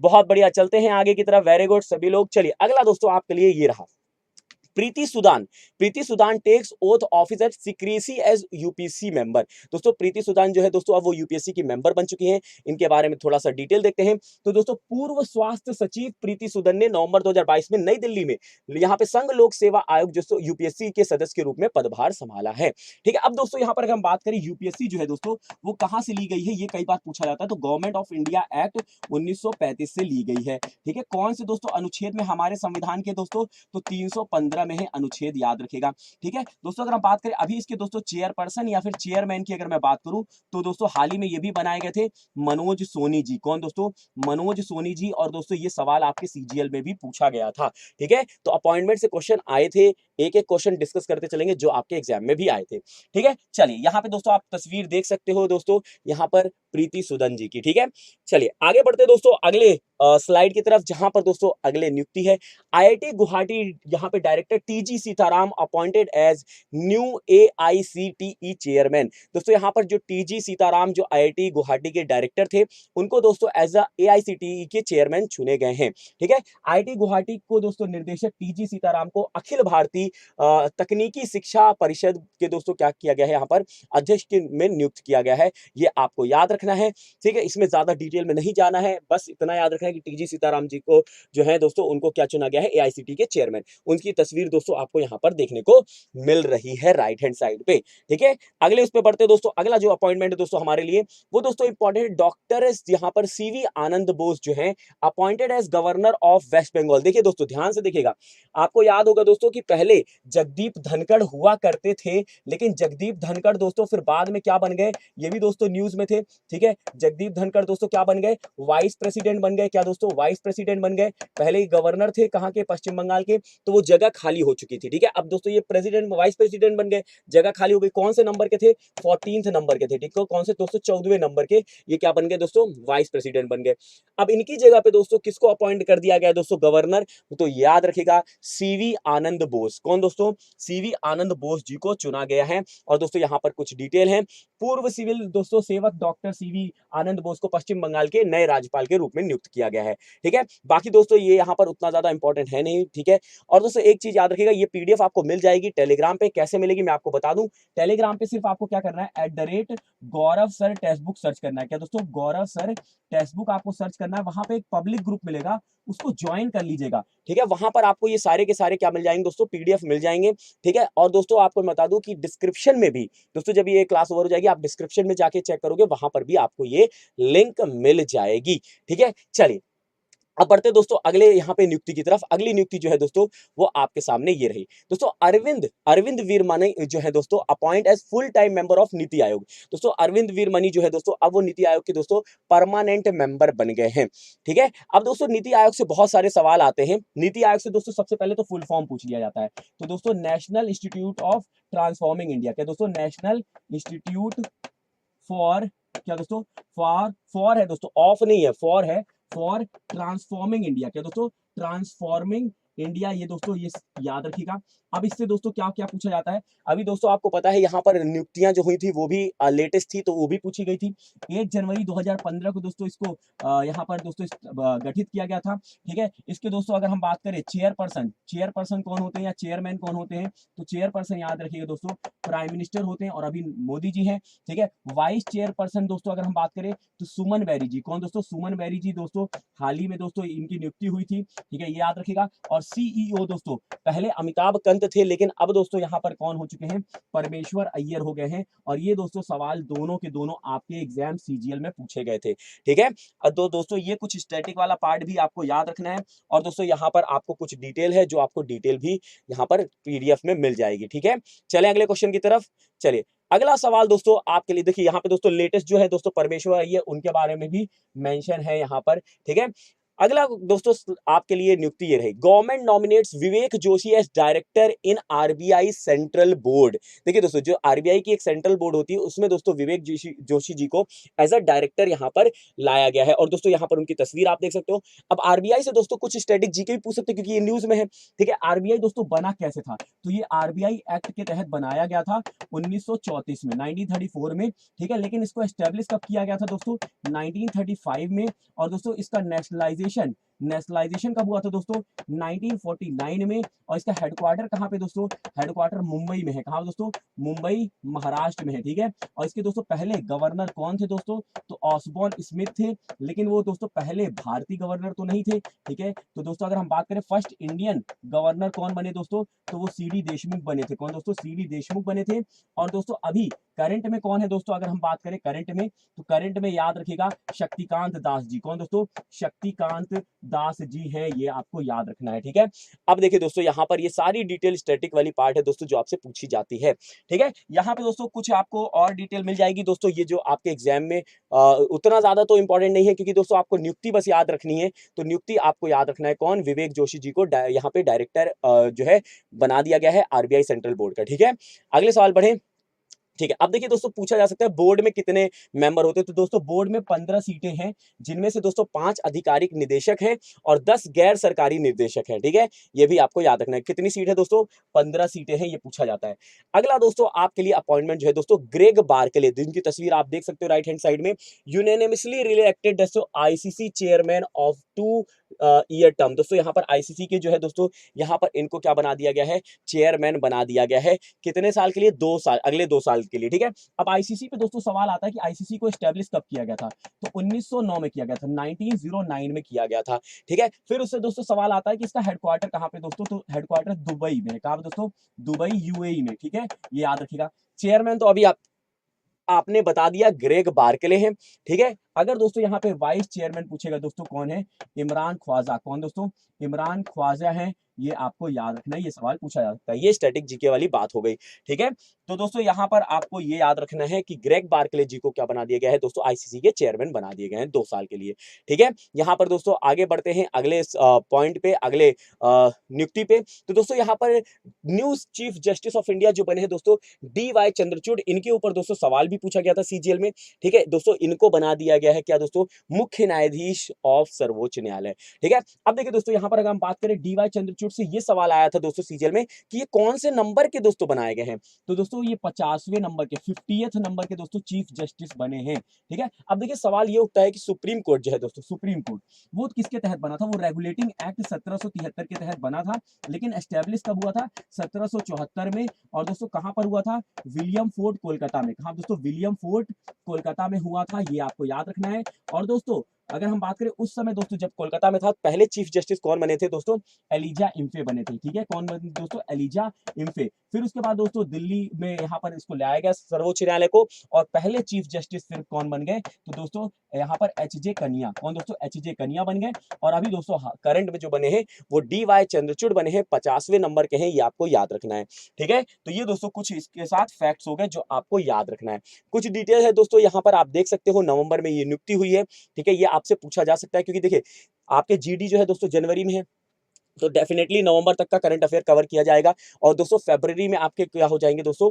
S1: बहुत बढ़िया, चलते हैं आगे की तरफ। वेरी गुड सभी लोग। चलिए अगला दोस्तों आपके लिए ये रहा, Preeti Sudan takes oath office at secrecy as UPSC member. दोस्तों प्रीति सुदान जो है दोस्तों अब वो यूपीएससी की मेंबर बन चुकी हैं। इनके बारे में थोड़ा सा डिटेल देखते हैं। तो दोस्तों पूर्व स्वास्थ्य सचिव प्रीति सुदन ने नवंबर 2022 में नई दिल्ली में यहाँ पे संघ लोक सेवा आयोग जो यूपीएससी के सदस्य के रूप में पदभार संभाला है। ठीक है, अब दोस्तों यहाँ पर अगर हम बात करें यूपीएससी जो है दोस्तों वो कहाँ से ली गई है, ये कई बार पूछा जाता है। तो गवर्नमेंट ऑफ इंडिया एक्ट 1935 से ली गई है। ठीक है, कौन से दोस्तों अनुच्छेद में हमारे संविधान के दोस्तों, तो 315 में है अनुच्छेद, याद रखेगा। ठीक है दोस्तों, अगर हम बात करें अभी इसके दोस्तों चेयरपर्सन या फिर चेयरमैन की अगर मैं बात करूं, तो दोस्तों हाल ही में ये भी बनाए गए थे मनोज सोनी जी। कौन दोस्तों, मनोज सोनी जी। और दोस्तों ये सवाल आपके सीजीएल में भी पूछा गया था। ठीक है, तो अपॉइंटमेंट से क्वेश्चन आए थे एक एक क्वेश्चन डिस्कस करते चलेंगे जो आपके एग्जाम में भी आए थे। ठीक है, चलिए यहाँ पे दोस्तों आप तस्वीर देख सकते हो दोस्तों, यहाँ पर प्रीति सुदन जी की। ठीक है, चलिए आगे बढ़ते दोस्तों अगले स्लाइड की तरफ, जहां पर दोस्तों अगले नियुक्ति है आईआईटी गुवाहाटी, यहाँ पे director TG Sitaram appointed as new AICTE chairman. दोस्तों यहाँ पर जो टीजी सीताराम जो आईआईटी गुवाहाटी के डायरेक्टर थे, उनको दोस्तों एज अ एआईसीटीई के चेयरमैन चुने गए हैं। ठीक है, आईआईटी गुवाहाटी को दोस्तों निर्देशक टीजी सीताराम को अखिल भारतीय तकनीकी शिक्षा परिषद के दोस्तों क्या किया गया है, यहाँ पर अध्यक्ष में नियुक्त किया गया है। ये आपको याद रखना है। ठीक है, इसमें ज्यादा डिटेल में नहीं जाना है, बस इतना याद रखना है कि टीजी सीताराम जी को जो है दोस्तों उनको क्या चुना गया है, एआईसीटी के चेयरमैन। उनकी तस्वीर दोस्तों आपको यहाँ पर देखने को मिल रही है राइट हैंड साइड पे। ठीक है, अगले उस पे बढ़ते दोस्तों, अगला जो अपॉइंटमेंट है दोस्तों हमारे लिए वो दोस्तों इंपॉर्टेंट है। डॉक्टर यहाँ पर सीवी आनंद बोस जो है appointed as governor of West Bengal. देखिए दोस्तों ध्यान से देखिएगा, आपको याद होगा दोस्तों कि पहले जगदीप धनखड़ हुआ करते थे, लेकिन जगदीप धनखड़ दोस्तों फिर बाद में क्या बन गए, ये भी दोस्तों न्यूज में थे। ठीक है, जगदीप धनखड़ दोस्तों क्या बन गए, वाइस प्रेसिडेंट बन गए। क्या दोस्तों, वाइस प्रेसिडेंट बन गए। पहले ही गवर्नर थे कहां के, पश्चिम बंगाल के, तो वो जगह खाली हो चुकी थी। ठीक है, अब दोस्तों ये प्रेसिडेंट वाइस प्रेसिडेंट बन गए, जगह खाली हो गई। कौन से नंबर के थे, 14th नंबर के थे। ठीक है, कौन से दोस्तों, 14वें नंबर के, ये क्या बन गए दोस्तों, वाइस प्रेसिडेंट बन गए। अब इनकी जगह पे दोस्तों किसको अपॉइंट कर दिया गया दोस्तों, गवर्नर, तो याद रखिएगा सीवी आनंद बोस। कौन दोस्तों, सीवी आनंद बोस जी को चुना गया है। और दोस्तों यहाँ पर कुछ डिटेल है, पूर्व सिविल दोस्तों सेवक डॉक्टर सीवी आनंद बोस को पश्चिम बंगाल के नए राज्यपाल के रूप में नियुक्त किया गया है। ठीक है, बाकी दोस्तों ये यहाँ पर उतना ज्यादा इंपॉर्टेंट है नहीं। ठीक है, और दोस्तों एक चीज याद रखिएगा, ये पीडीएफ आपको मिल जाएगी टेलीग्राम पे। कैसे मिलेगी मैं आपको बता दूं, टेलीग्राम पे सिर्फ आपको क्या करना है, @गौरव सर टेक्स्ट बुक सर्च करना है। क्या दोस्तों, गौरव सर टेक्स्ट बुक आपको सर्च करना है, वहां पे एक पब्लिक ग्रुप मिलेगा, उसको ज्वाइन कर लीजिएगा। ठीक है, वहां पर आपको ये सारे के सारे क्या मिल जाएंगे दोस्तों, पीडीएफ मिल जाएंगे। ठीक है, और दोस्तों आपको मैं बता दूं कि डिस्क्रिप्शन में भी दोस्तों जब ये क्लास ओवर हो जाएगी, आप डिस्क्रिप्शन में जाके चेक करोगे, वहां पर भी आपको ये लिंक मिल जाएगी। ठीक है, चलिए अब बढ़ते दोस्तों अगले यहाँ पे नियुक्ति की तरफ। अगली नियुक्ति जो है दोस्तों वो आपके सामने ये रही दोस्तों, अरविंद अरविंद वीरमणि जो है दोस्तों appoint as full time member of NITI Aayog. दोस्तों अरविंद वीरमणि जो है दोस्तों अब वो नीति आयोग के दोस्तों परमानेंट मेंबर बन गए हैं। ठीक है, अब दोस्तों नीति आयोग से बहुत सारे सवाल आते हैं। नीति आयोग से दोस्तों सबसे पहले तो फुल फॉर्म पूछ लिया जाता है, तो दोस्तों national institute of transforming India. क्या दोस्तों, नेशनल इंस्टीट्यूट फॉर, क्या दोस्तों, फॉर है दोस्तों, ऑफ नहीं है, फॉर है, फॉर ट्रांसफॉर्मिंग इंडिया। क्या दोस्तों, ट्रांसफॉर्मिंग इंडिया, ये दोस्तों ये याद रखिएगा। अब इससे दोस्तों क्या क्या पूछा जाता है, अभी दोस्तों आपको पता है यहाँ पर नियुक्तियां जो हुई थी वो भी लेटेस्ट थी, तो वो भी पूछी गई थी। 1 जनवरी 2015 को दोस्तों इसको यहाँ पर दोस्तों गठित किया गया था। ठीक है, इसके दोस्तों अगर हम बात करें चेयरपर्सन, चेयरपर्सन कौन होते हैं या चेयरमैन कौन होते हैं, तो चेयरपर्सन याद रखिएगा दोस्तों प्राइम मिनिस्टर होते हैं और अभी मोदी जी हैं। ठीक है, वाइस चेयरपर्सन दोस्तों अगर हम बात करें तो सुमन बैरी जी। कौन दोस्तों, सुमन बैरी जी दोस्तों हाल ही में दोस्तों इनकी नियुक्ति हुई थी। ठीक है, ये याद रखिएगा। और सीईओ दोस्तों पहले अमिताभ कंत थे, लेकिन अब दोस्तों यहाँ पर कौन हो चुके हैं, परमेश्वर अय्यर हो गए हैं। और ये दोस्तों सवाल दोनों के दोनों आपके एग्जाम सीजीएल में पूछे गए थे। ठीक है, दोस्तों ये कुछ स्टैटिक वाला पार्ट भी आपको याद रखना है। और दोस्तों यहाँ पर आपको कुछ डिटेल है जो आपको डिटेल भी यहाँ पर पीडीएफ में मिल जाएगी। ठीक है, चले अगले क्वेश्चन की तरफ। चलिए अगला सवाल दोस्तों आपके लिए, देखिए यहाँ पे दोस्तों लेटेस्ट जो है दोस्तों परमेश्वर अय्यर, उनके बारे में भी मेंशन है यहाँ पर। ठीक है, अगला दोस्तों आपके लिए नियुक्ति ये रही, government nominates Vivek Joshi as director in RBI central board. देखिए दोस्तों जो आरबीआई की एक सेंट्रल बोर्ड होती है उसमें दोस्तों विवेक जोशी जी को एज अ डायरेक्टर यहाँ पर लाया गया है। और दोस्तों यहाँ पर उनकी तस्वीर आप देख सकते हो। अब आरबीआई से दोस्तों कुछ स्टैटिक जीके भी पूछ सकते हैं क्योंकि ये न्यूज में है। ठीक है, आरबीआई दोस्तों बना कैसे था, तो ये आरबीआई एक्ट के तहत बनाया गया था 1934 में, 1934 में। ठीक है, लेकिन इसको एस्टेब्लिश कब किया गया था दोस्तों, 1935 में। और दोस्तों इसका नेशनलाइजेशन कब हुआ था दोस्तों, 1949 में। और इसका हेडक्वार्टर कहाँ पे दोस्तों, हेडक्वार्टर मुंबई में है। कहाँ दोस्तों, मुंबई महाराष्ट्र में है। ठीक है, और इसके दोस्तों पहले गवर्नर कौन थे दोस्तों, तो ऑसबॉर्न स्मिथ थे, लेकिन वो दोस्तों पहले भारतीय गवर्नर तो नहीं थे। ठीक है, तो दोस्तों अगर हम बात करें फर्स्ट इंडियन गवर्नर कौन बने दोस्तों, तो वो सीडी देशमुख बने थे। कौन दोस्तों, सीडी देशमुख बने थे। और दोस्तों अभी करंट में कौन है दोस्तों, अगर हम बात करें करंट में, तो करंट में याद रखिएगा शक्तिकांत दास जी। कौन दोस्तों, शक्तिकांत दास जी हैं, ये आपको याद रखना है। ठीक है, अब देखिए दोस्तों यहाँ पर ये सारी डिटेल स्टैटिक वाली पार्ट है दोस्तों जो आपसे पूछी जाती है। ठीक है, यहाँ पे दोस्तों कुछ आपको और डिटेल मिल जाएगी दोस्तों, ये जो आपके एग्जाम में उतना ज्यादा तो इंपॉर्टेंट नहीं है, क्योंकि दोस्तों आपको नियुक्ति बस याद रखनी है। तो नियुक्ति आपको याद रखना है कौन, विवेक जोशी जी को यहाँ पे डायरेक्टर जो है बना दिया गया है आरबीआई सेंट्रल बोर्ड का। ठीक है, अगले सवाल बढ़े। ठीक है, अब देखिए दोस्तों पूछा जा सकता है बोर्ड में कितने मेंबर होते हैं। तो दोस्तों बोर्ड में 15 सीटें हैं, जिनमें से दोस्तों 5 आधिकारिक निदेशक हैं और 10 गैर सरकारी निर्देशक हैं। ठीक है, ये भी आपको याद रखना है। कितनी सीट है दोस्तों, 15 सीटें हैं, ये पूछा जाता है। अगला दोस्तों आपके लिए अपॉइंटमेंट जो है दोस्तों ग्रेग बार्कले, जिनकी तस्वीर आप देख सकते हो राइट हैंड साइड में, यूनानिमसली रिलेक्टेड दोस्तों ICC chairman of 2 year term. दोस्तों यहाँ पर आईसीसी के जो है दोस्तों, यहाँ पर इनको क्या बना दिया गया है, चेयरमैन बना दिया गया है। कितने साल के लिए, 2 साल, अगले 2 साल के लिए। ठीक है, अब आईसीसी पे दोस्तों सवाल आता है कि आईसीसी को एस्टेब्लिश कब किया गया था। तो 1909 में किया गया था, 1909 में किया गया था। ठीक है, फिर उससे दोस्तों सवाल आता है कि इसका हेडक्वार्टर कहाँ पे दोस्तों, तो हेडक्वार्टर दुबई में। कहाँ पे दोस्तों, दुबई यूएई में। ठीक है, ये याद रखिएगा। चेयरमैन तो अभी आपने बता दिया, ग्रेग बार्कले हैं। ठीक है, अगर दोस्तों यहाँ पे वाइस चेयरमैन पूछेगा दोस्तों कौन है, इमरान ख्वाजा। कौन दोस्तों, इमरान ख्वाजा है, ये आपको याद रखना है, ये सवाल पूछा जा सकता है। ये स्टैटिक जीके वाली बात हो गई। ठीक है, तो दोस्तों यहाँ पर आपको ये याद रखना है कि ग्रेग बार्कले जी को क्या बना दिया गया है दोस्तों, आईसीसी के चेयरमैन बना दिए गए हैं 2 साल के लिए। ठीक है, यहाँ पर दोस्तों आगे बढ़ते हैं अगले पॉइंट पे, अगले नियुक्ति पे। तो दोस्तों यहाँ पर new chief justice of India जो बने हैं दोस्तों, DY चंद्रचूड़, इनके ऊपर दोस्तों सवाल भी पूछा गया था सीजीएल में। ठीक है दोस्तों, इनको बना दिया गया है क्या दोस्तों, मुख्य न्यायाधीश ऑफ सर्वोच्च न्यायालय। ठीक है, अब देखिए दोस्तों यहाँ पर अगर हम बात करें DY चंद्रचूड़ से, ये सवाल आया था दोस्तों सीजीएल में कि ये कौन से नंबर के दोस्तों बनाए गए हैं। तो दोस्तों ये 50वें नंबर के, 50th नंबर के दोस्तों चीफ जस्टिस बने हैं। ठीक है, अब देखिए सवाल ये उठता है कि सुप्रीम कोर्ट जो है दोस्तों, सुप्रीम कोर्ट वो किसके तहत बना था, वो रेगुलेटिंग एक्ट 1773 के तहत बना था, लेकिन एस्टेब्लिश कब हुआ था, 1774 में। और दोस्तों कहां पर हुआ था, विलियम फोर्ट कोलकाता में। कहां दोस्तों, विलियम फोर्ट कोलकाता में हुआ था, ये आपको याद रखना है। और दोस्तों अगर हम बात करें उस समय दोस्तों जब कोलकाता में था, पहले चीफ जस्टिस कौन बने थे दोस्तों, एलिजा इम्फे बने थे। ठीक है, कौन बने दोस्तों, एलिजा इम्फे। फिर उसके बाद दोस्तों दिल्ली में यहाँ पर इसको लाया गया सर्वोच्च न्यायालय को, और पहले चीफ जस्टिस फिर कौन बन गए, तो दोस्तों यहाँ पर एचजे कनिया। कौन दोस्तों, एचजे कनिया बन गए। और अभी दोस्तों करंट में जो बने हैं वो DY चंद्रचूड़ बने हैं, 50वें नंबर के हैं, ये आपको याद रखना है। ठीक है, तो ये दोस्तों कुछ इसके साथ फैक्ट्स हो गए जो आपको याद रखना है। कुछ डिटेल है दोस्तों यहाँ पर आप देख सकते हो, नवंबर में ये नियुक्ति हुई है। ठीक है, ये आपसे पूछा जा सकता है, क्योंकि देखिए आपके जीडी जो है दोस्तों जनवरी में है, तो डेफिनेटली नवंबर तक का करंट अफेयर कवर किया जाएगा। और दोस्तों फरवरी में आपके क्या हो जाएंगे दोस्तों,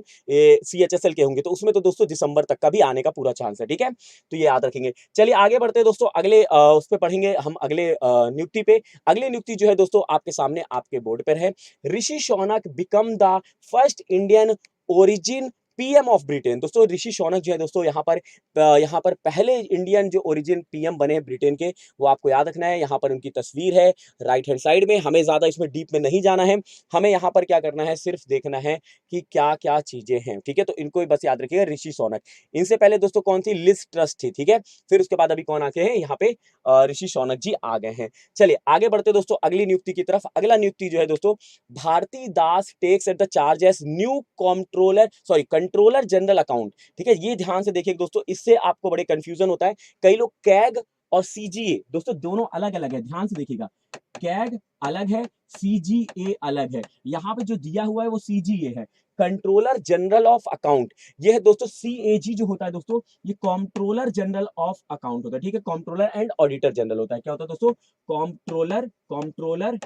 S1: CHSL के होंगे, तो उसमें तो दोस्तों दिसंबर तक का भी आने का पूरा चांस है। ठीक है, तो ये याद रखेंगे। चलिए आगे बढ़ते हैं दोस्तों, अगले उस पे पढ़ेंगे हम, अगले नियुक्ति पे। अगली नियुक्ति जो है दोस्तों आपके सामने आपके बोर्ड पर है, Rishi Sunak become the first Indian origin PM of Britain. दोस्तों ऋषि शौनक जो है दोस्तों यहाँ पर पहले इंडियन जो ओरिजिन पीएम बने हैं ब्रिटेन के, वो आपको याद रखना है। यहाँ पर उनकी तस्वीर है राइट हैंड साइड में। हमें ज्यादा इसमें डीप में नहीं जाना है, हमें यहाँ पर क्या करना है, सिर्फ देखना है कि क्या क्या चीजें हैं। ठीक है, तो इनको बस याद रखिएगा, ऋषि शौनक। इनसे पहले दोस्तों कौन थी, लिज ट्रस्ट थी। ठीक है, फिर उसके बाद अभी कौन आते हैं यहाँ पे, ऋषि शौनक जी आ गए हैं। चलिए आगे बढ़ते दोस्तों अगली नियुक्ति की तरफ। अगला नियुक्ति जो है दोस्तों, Bharti Das takes at the charge as new controller general account. ठीक है, ये ध्यान से देखिए दोस्तों, इससे आपको बड़े कंफ्यूजन होता है। कई लोग कैग और सीजीए दोस्तों दोनों अलग अलग है, ध्यान से देखिएगा। कैग अलग है, सीजीए अलग है। यहाँ पे जो दिया हुआ है वो सीजीए है, कंट्रोलर जनरल ऑफ अकाउंट। ये है दोस्तों सीएजी जो होता है दोस्तों, ये कंट्रोलर जनरल ऑफ अकाउंट होता है। ठीक है, कंट्रोलर एंड ऑडिटर जनरल होता है। क्या होता है दोस्तों, कंट्रोलर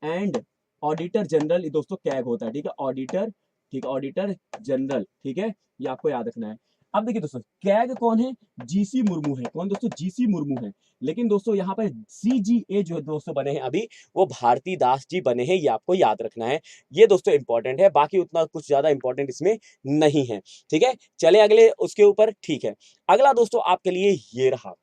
S1: एंड ऑडिटर जनरल दोस्तों कैग होता है। ठीक है, ऑडिटर, ठीक है, ऑडिटर जनरल। ठीक है, ये आपको याद रखना है। अब देखिए दोस्तों कैग कौन है, जीसी मुर्मू है। कौन दोस्तों, जीसी मुर्मू है। लेकिन दोस्तों यहाँ पर सीजीए जो है दोस्तों बने हैं अभी, वो भारती दास जी बने हैं, ये आपको याद रखना है। ये दोस्तों इंपॉर्टेंट है, बाकी उतना कुछ ज्यादा इंपॉर्टेंट इसमें नहीं है। ठीक है, चले अगले उसके ऊपर। ठीक है, अगला दोस्तों आपके लिए ये रहा।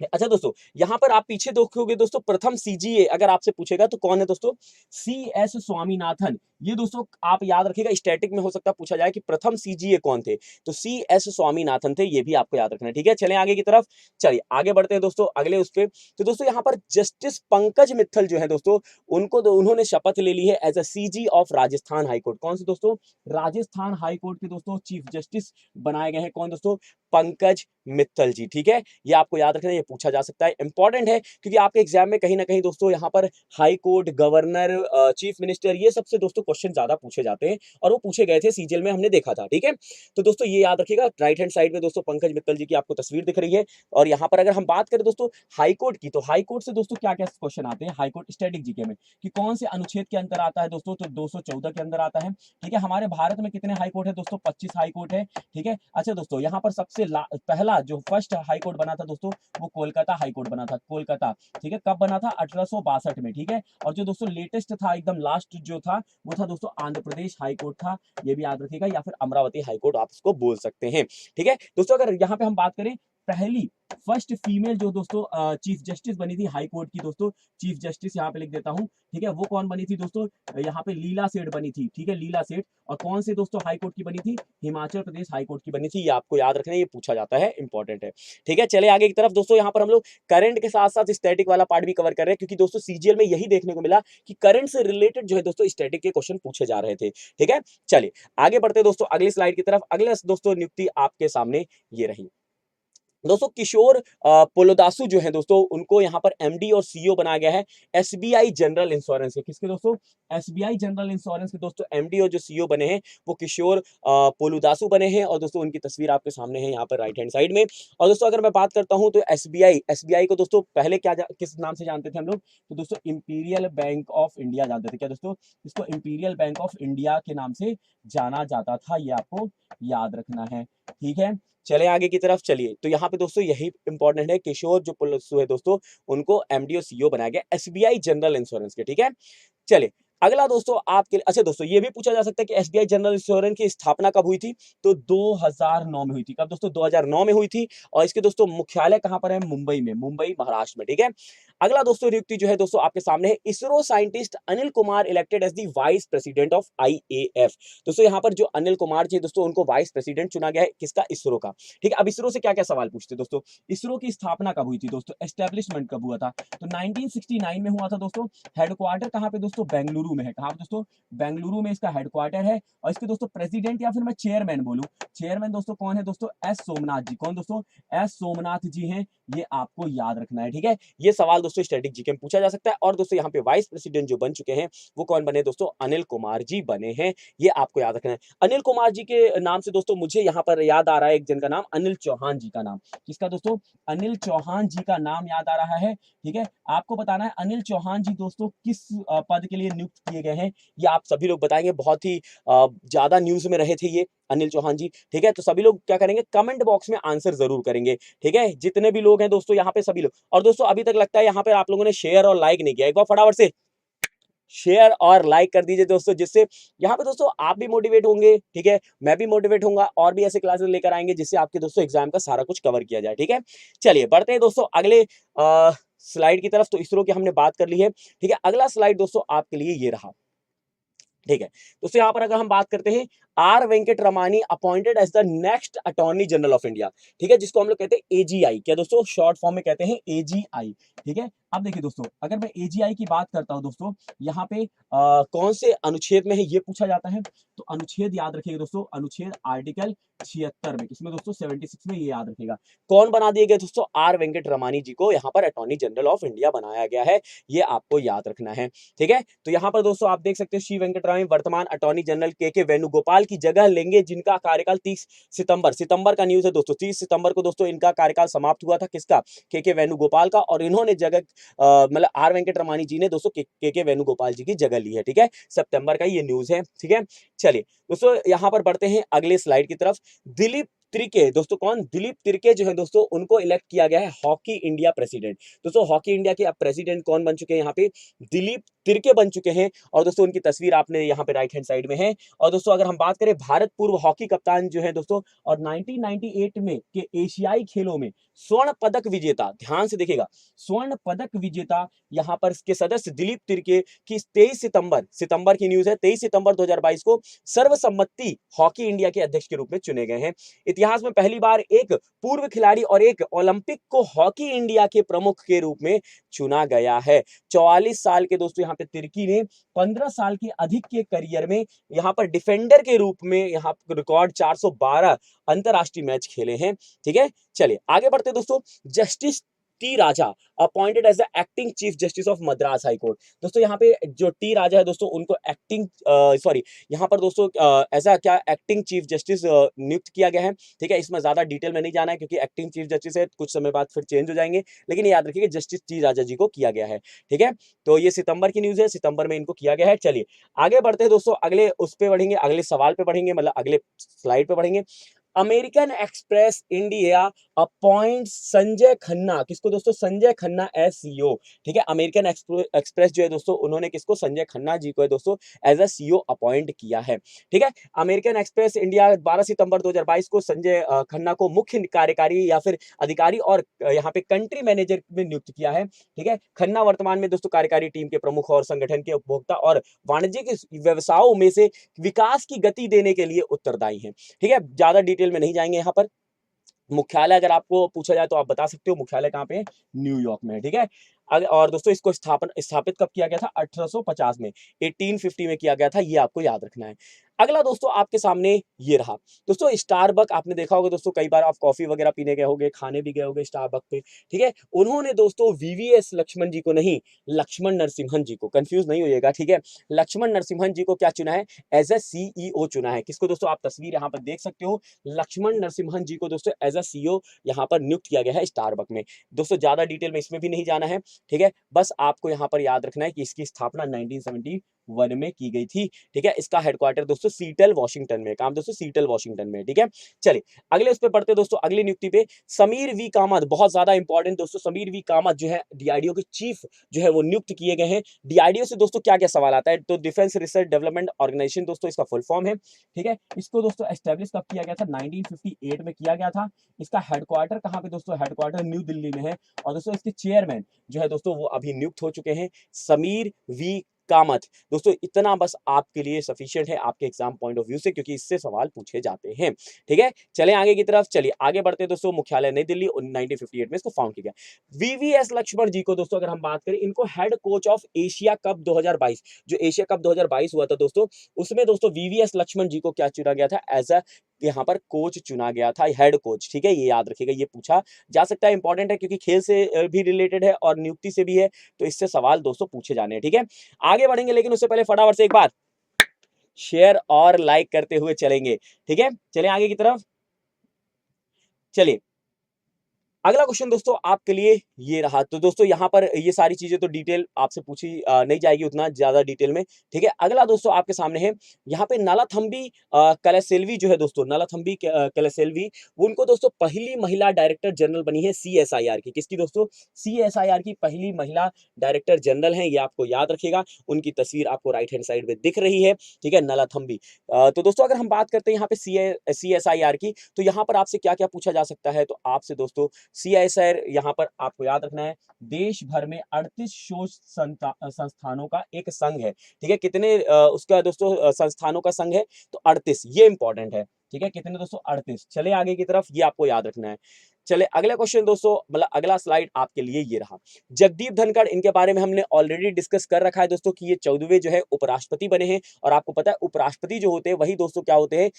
S1: अच्छा दोस्तों यहां पर आप पीछे देखोगे दोस्तों, प्रथम सीजीए अगर आपसे पूछेगा तो कौन है दोस्तों, CS स्वामीनाथन। ये दोस्तों आप याद रखिएगा, स्टैटिक में हो सकता है पूछा जाए कि प्रथम सीजीए कौन थे, तो सी एस स्वामीनाथन थे, ये भी आपको याद रखना है। ठीक है, चलें आगे की तरफ। चलिए आगे बढ़ते हैं दोस्तों अगले उस पे। तो दोस्तों यहाँ पर जस्टिस पंकज मित्तल जो है दोस्तों, उन्होंने शपथ ले ली है as a CG of Rajasthan high court. कौन से दोस्तों? राजस्थान हाईकोर्ट के दोस्तों चीफ जस्टिस बनाए गए हैं। कौन दोस्तों? पंकज मित्तल जी। ठीक है, ये आपको याद रखना है, ये पूछा जा सकता है, इंपॉर्टेंट है क्योंकि आपके एग्जाम में कहीं ना कहीं दोस्तों यहाँ पर high court, governor, chief minister, ये सबसे दोस्तों क्वेश्चन ज्यादा पूछे जाते हैं और वो पूछे गए थे सीजीएल में, हमने देखा था। ठीक है, तो दोस्तों ये याद रखिएगा। राइट हैंड साइड में दोस्तों पंकज मित्तल जी की आपको तस्वीर दिख रही है। और यहाँ पर अगर हम बात करें दोस्तों हाई कोर्ट की, तो हाई कोर्ट से दोस्तों क्या क्या क्वेश्चन आते हैं हाई कोर्ट स्टैटिक जीके में, कि कौन से अनुच्छेद के अंदर आता है दोस्तों? तो 214 के अंदर आता है। ठीक है, हमारे भारत में कितने हाई कोर्ट है दोस्तों? 25 हाई कोर्ट है। ठीक है, अच्छा दोस्तों यहाँ पर सबसे पहला जो फर्स्ट हाई कोर्ट बना था दोस्तों, वो कोलकाता हाई कोर्ट बना था, कोलकाता। ठीक है, कब बना था? 1862 में। ठीक है, और जो दोस्तों लेटेस्ट था, एकदम लास्ट जो था, वो था दोस्तों आंध्र प्रदेश हाई कोर्ट था, ये भी याद रखिएगा, या फिर अमरावती हाई कोर्ट आप इसको बोल सकते हैं। ठीक है दोस्तों, अगर यहाँ पे हम बात करें पहली फर्स्ट फीमेल जो दोस्तों चीफ जस्टिस बनी थी हाई कोर्ट की दोस्तों, चीफ जस्टिस यहाँ पे लिख देता हूँ। ठीक है, वो कौन बनी थी दोस्तों? यहाँ पे लीला सेठ बनी थी। ठीक है, लीला सेठ। और कौन से दोस्तों हाई कोर्ट की बनी थी? हिमाचल प्रदेश हाई कोर्ट की बनी थी। ये आपको याद रखना है, ये पूछा जाता है, इंपॉर्टेंट है। ठीक है, चले आगे की तरफ दोस्तों। यहाँ पर हम लोग करंट के साथ साथ स्टैटिक वाला पार्ट भी कवर कर रहे हैं, क्योंकि दोस्तों सीजीएल में यही देखने को मिला कि करंट से रिलेटेड जो है दोस्तों स्टैटिक के क्वेश्चन पूछे जा रहे थे। ठीक है, चलिए आगे बढ़ते दोस्तों अगली स्लाइड की तरफ। अगले दोस्तों नियुक्ति आपके सामने ये रही दोस्तों। किशोर पुलोदासु जो है दोस्तों, उनको यहाँ पर एमडी और सीईओ बनाया गया है एसबीआई जनरल इंश्योरेंस के। किसके दोस्तों? एसबीआई जनरल इंश्योरेंस के दोस्तों एमडी और जो सीईओ बने हैं वो किशोर पुलोदासु बने हैं। और दोस्तों उनकी तस्वीर आपके सामने है यहाँ पर राइट हैंड साइड में। और दोस्तों अगर मैं बात करता हूँ तो एसबीआई को दोस्तों पहले किस नाम से जानते थे हम लोग? तो दोस्तों इंपीरियल बैंक ऑफ इंडिया जानते थे। क्या दोस्तों? इसको इंपीरियल बैंक ऑफ इंडिया के नाम से जाना जाता था, ये आपको याद रखना है। ठीक है, चले आगे की तरफ। चलिए, तो यहाँ पे दोस्तों यही इंपॉर्टेंट है, किशोर जो पुलोदासु है दोस्तों, उनको एमडी और सीईओ बनाया गया एसबीआई जनरल इंश्योरेंस के। ठीक है, चलिए अगला दोस्तों आपके लिए। अच्छा दोस्तों ये भी पूछा जा सकता है कि एसबीआई जनरल इंश्योरेंस की स्थापना कब हुई थी? तो 2009 में हुई थी। कब दोस्तों? 2009 में हुई थी। और इसके दोस्तों मुख्यालय कहां पर है? मुंबई में, मुंबई महाराष्ट्र में। ठीक है, अगला दोस्तों नियुक्ति जो है दोस्तों आपके सामने है, ISRO scientist Anil Kumar elected as the vice president of IAF. दोस्तों यहाँ पर जो अनिल कुमार जी दोस्तों, उनको वाइस प्रेसिडेंट चुना गया है। किसका? इसरो का। ठीक है, अब इसरो से क्या क्या सवाल पूछते दोस्तों? इसरो की स्थापना कब हुई थी दोस्तों? एस्टेब्लिशमेंट कब हुआ था? तो 1969 में हुआ था दोस्तों। हेडक्वार्टर कहां पे दोस्तों? बेंगलुरु में है। कहां पे दोस्तों? बेंगलुरु में इसका हेडक्वार्टर है। और इसके दोस्तों प्रेसिडेंट या फिर मैं चेयरमैन बोलूं, चेयरमैन दोस्तों कौन है दोस्तों? एस सोमनाथ जी। कौन दोस्तों? एस सोमनाथ जी हैं, ये आपको याद रखना है। ठीक है, ये सवाल दोस्तों स्टैटिक जीके में पूछा जा सकता है। और दोस्तों यहाँ पे वाइस प्रेसिडेंट जो बन चुके हैं वो कौन बने दोस्तों? अनिल कुमार जी बने हैं, ये आपको याद रखना है। अनिल कुमार जी के नाम से दोस्तों मुझे यहाँ पर याद आ रहा है एक जन का नाम, अनिल चौहान जी का नाम। किसका दोस्तों? अनिल चौहान जी का नाम याद आ रहा है। ठीक है, आपको बताना है अनिल चौहान जी दोस्तों किस पद के लिए नियुक्त किए गए हैं, ये आप सभी लोग बताएंगे। बहुत ही ज्यादा न्यूज में रहे थे ये अनिल चौहान जी। ठीक है, तो सभी लोग क्या करेंगे? कमेंट बॉक्स में आंसर जरूर करेंगे। ठीक है, जितने भी लोग हैं दोस्तों यहाँ पे, सभी लोग। और दोस्तों अभी तक लगता है यहाँ पे आप लोगों ने शेयर और लाइक नहीं किया, एक बार फटाफट से शेयर और लाइक कर दीजिए दोस्तों, जिससे यहाँ पे दोस्तों आप भी मोटिवेट होंगे। ठीक है, मैं भी मोटिवेट होऊंगा, और भी ऐसे क्लासेस लेकर आएंगे जिससे आपके दोस्तों एग्जाम का सारा कुछ कवर किया जाए। ठीक है, चलिए बढ़ते हैं दोस्तों अगले स्लाइड की तरफ। तो इसरो की हमने बात कर ली है। ठीक है, अगला स्लाइड दोस्तों आपके लिए ये रहा। ठीक है, दोस्तों यहाँ पर अगर हम बात करते हैं, R Venkat Ramani appointed as the next attorney general of India. ठीक है, जिसको हम लोग कहते हैं एजीआई। क्या दोस्तों? शॉर्ट फॉर्म में कहते हैं एजीआई। ठीक है, अब देखिए दोस्तों, अगर मैं एजीआई की बात करता हूं दोस्तों, यहाँ पे कौन से अनुच्छेद में है ये पूछा जाता है। तो अनुच्छेद याद रखिएगा दोस्तों, अनुच्छेद आर्टिकल 76 में, किसमें दोस्तों? 76 में, ये याद रखिएगा। कौन बना दिए गए दोस्तों? आर वेंकट रमानी जी को यहाँ पर अटॉर्नी जनरल ऑफ इंडिया बनाया गया है, ये आपको याद रखना है। ठीक है, तो यहाँ पर दोस्तों आप देख सकते हैं, श्री वेंकटरामन वर्तमान अटॉर्नी जनरल के वेणुगोपाल की जगह लेंगे, जिनका कार्यकाल 30 सितंबर का न्यूज है दोस्तों। 30 सितंबर को दोस्तों इनका कार्यकाल समाप्त हुआ था। किसका? के वेणुगोपाल का। और इन्होंने जगह मतलब आर वेंकट रमानी जी ने दोस्तों के वेणुगोपाल जी की जगह ली है। ठीक है, सितंबर का ये न्यूज है। ठीक है, चलिए दोस्तों यहाँ पर बढ़ते हैं अगले स्लाइड की तरफ। दिलीप तिर्के दोस्तों, कौन? दिलीप तिर्के जो है दोस्तों, उनको इलेक्ट किया गया है हॉकी इंडिया प्रेसिडेंट। दोस्तों हॉकी इंडिया के अब प्रेसिडेंट कौन बन चुके हैं यहाँ पे? दिलीप तिरके बन चुके हैं और दोस्तों उनकी तस्वीर आपने यहाँ पे राइट हैंड साइड में है। और दोस्तों अगर हम बात करें भारत पूर्व हॉकी कप्तान जो है दोस्तों, और 1998 में के एशियाई खेलों में स्वर्ण पदक विजेता, ध्यान से देखिएगा, स्वर्ण पदक विजेता यहाँ पर के सदस्य दिलीप तिरके की 23 सितंबर की न्यूज है, 23 सितंबर 2022 को सर्वसम्मति हॉकी इंडिया के अध्यक्ष के रूप में चुने गए हैं। इतिहास में पहली बार एक पूर्व खिलाड़ी और एक ओलंपिक को हॉकी इंडिया के प्रमुख के रूप में चुना गया है। 44 साल के दोस्तों यहाँ पे तिर्की ने 15 साल के अधिक के करियर में यहाँ पर डिफेंडर के रूप में यहाँ रिकॉर्ड 412 अंतरराष्ट्रीय मैच खेले हैं। ठीक है, चलिए आगे बढ़ते दोस्तों। Justice T Raja appointed as the acting chief justice of Madras high court. दोस्तों यहाँ पे जो टी राजा है दोस्तों, उनको एक्टिंग सॉरी यहाँ पर दोस्तों ऐसा क्या एक्टिंग चीफ जस्टिस नियुक्त किया गया है। ठीक है, इसमें ज्यादा डिटेल में नहीं जाना है क्योंकि एक्टिंग चीफ जस्टिस है, कुछ समय बाद फिर चेंज हो जाएंगे, लेकिन याद रखिए जस्टिस टी राजा जी को किया गया है। ठीक है, तो ये सितंबर की न्यूज है, सितंबर में इनको किया गया है। चलिए आगे बढ़ते हैं दोस्तों, अगले उस पे बढ़ेंगे, अगले सवाल पे बढ़ेंगे, मतलब अगले स्लाइड पे बढ़ेंगे। American Express India appoint Sanjay Khanna, किसको दोस्तों, संजय खन्ना एज सीईओ। ठीक है, अमेरिकन एक्सप्रेस जो है दोस्तों, उन्होंने किसको, संजय खन्ना जी को है दोस्तों एज अ सीईओ अपॉइंट किया है। ठीक है, अमेरिकन एक्सप्रेस इंडिया 12 सितंबर 2022 को संजय खन्ना को मुख्य कार्यकारी या फिर अधिकारी और यहाँ पे कंट्री मैनेजर में नियुक्त किया है। ठीक है, खन्ना वर्तमान में दोस्तों कार्यकारी टीम के प्रमुख और संगठन के उपभोक्ता और वाणिज्यिक व्यवसायों में से विकास की गति देने के लिए उत्तरदायी हैं। ठीक है, ज्यादा डिटेल में नहीं जाएंगे यहाँ पर। मुख्यालय अगर आपको पूछा जाए तो आप बता सकते हो मुख्यालय कहाँ पे है, न्यूयॉर्क में है। ठीक है, और दोस्तों इसको स्थापित कब किया गया था, 1850 में, 1850 में किया गया था, ये आपको याद रखना है। अगला दोस्तों आपके सामने ये रहा दोस्तों, स्टारबक आपने देखा होगा दोस्तों, कई बार आप कॉफी वगैरह पीने गए होंगे, खाने भी गए होंगे स्टारबक पे। ठीक है, उन्होंने दोस्तों वीवीएस लक्ष्मण जी को नहीं, लक्ष्मण नरसिम्हन जी को, कंफ्यूज नहीं होइएगा। ठीक है, लक्ष्मण नरसिम्हन जी को क्या चुना है, एज ए सीईओ चुना है। किसको दोस्तों, आप तस्वीर यहाँ पर देख सकते हो, लक्ष्मण नरसिम्हन जी को दोस्तों एज ए सीईओ यहाँ पर नियुक्त किया गया है स्टारबक में। दोस्तों ज्यादा डिटेल में इसमें भी नहीं जाना है। ठीक है, बस आपको यहाँ पर याद रखना है कि इसकी स्थापना 1971 में की गई थी। ठीक है, इसका हेडक्वार्टर दोस्तों सीटल वॉशिंगटन में, काम दोस्तों सीटल वॉशिंगटन में। ठीक है, चलिए अगले उस पे पढ़ते दोस्तों, अगली नियुक्ति पे समीर वी कामत, बहुत ज्यादा इंपॉर्टेंट दोस्तों, समीर वी कामत जो है डीआरडीओ के चीफ जो है वो नियुक्त किए गए हैं। डीआरडीओ से दोस्तों क्या क्या सवाल आता है, तो डिफेंस रिसर्च डेवलपमेंट ऑर्गेनाइजेशन दोस्तों इसका फुल फॉर्म है। ठीक है, इसको दोस्तों एस्टेब्लिश कब किया गया था, 1958 में किया गया था। इसका हेडक्वार्टर कहाँ पे दोस्तों, हेडक्वार्टर न्यू दिल्ली में है। और दोस्तों इसके चेयरमैन जो है दोस्तों वो अभी नियुक्त हो चुके हैं, समीर वी कामत। दोस्तों इतना बस आपके लिए सफिशिएंट है आपके एग्जाम पॉइंट ऑफ व्यू से, क्योंकि इससे सवाल पूछे जाते हैं। ठीक है, चलें आगे की तरफ, चलिए आगे बढ़ते हैं दोस्तों। मुख्यालय नई दिल्ली, 1958 में इसको फाउंड किया गया। वीवीएस लक्ष्मण जी को दोस्तों अगर हम बात करें, इनको head coach of Asia cup 2022, जो एशिया कप 2022 हुआ था दोस्तों, उसमें दोस्तों वीवीएस लक्ष्मण जी को क्या चुना गया था, एज अ यहाँ पर कोच चुना गया था, हेड कोच। ठीक है, ये याद रखिएगा, ये पूछा जा सकता है, इंपॉर्टेंट है क्योंकि खेल से भी रिलेटेड है और नियुक्ति से भी है, तो इससे सवाल दोस्तों पूछे जाने हैं। ठीक है, आगे बढ़ेंगे, लेकिन उससे पहले फटाफट से एक बार शेयर और लाइक करते हुए चलेंगे। ठीक है, चलें आगे की तरफ। चलिए अगला क्वेश्चन दोस्तों आपके लिए ये रहा। तो दोस्तों यहाँ पर ये सारी चीजें तो डिटेल आपसे पूछी नहीं जाएगी उतना ज्यादा डिटेल में। ठीक है, अगला दोस्तों आपके सामने है यहाँ पे नलाथम्बी कलेसेल्वी जो है दोस्तों, नलाथम्बी कलेसेल्वी, उनको दोस्तों पहली महिला डायरेक्टर जनरल बनी है सीएसआईआर की। किसकी दोस्तों, सीएसआईआर की पहली महिला डायरेक्टर जनरल है, ये आपको याद रखिएगा। उनकी तस्वीर आपको राइट हैंड साइड में दिख रही है। ठीक है, नलाथम्बी। तो दोस्तों अगर हम बात करते हैं यहाँ पे सीएसआईआर की, तो यहाँ पर आपसे क्या क्या पूछा जा सकता है, तो आपसे दोस्तों सीआईएसआर यहाँ पर आपको याद रखना है, देश भर में 38 शोध संस्थानों का एक संघ है। ठीक है, कितने उसका दोस्तों संस्थानों का संघ है, तो 38, ये इंपॉर्टेंट है। ठीक है, कितने दोस्तों, 38। चले आगे की तरफ, ये आपको याद रखना है। चले अगला क्वेश्चन दोस्तों, मतलब अगला स्लाइड आपके लिए ये रहा। जगदीप धनखड़, इनके बारे में हमने ऑलरेडी डिस्कस कर रखा है दोस्तों कि ये 14वें जो है उपराष्ट्रपति बने हैं। और आपको पता है उपराष्ट्रपति जो होते हैं वही दोस्तों क्या होते हैं,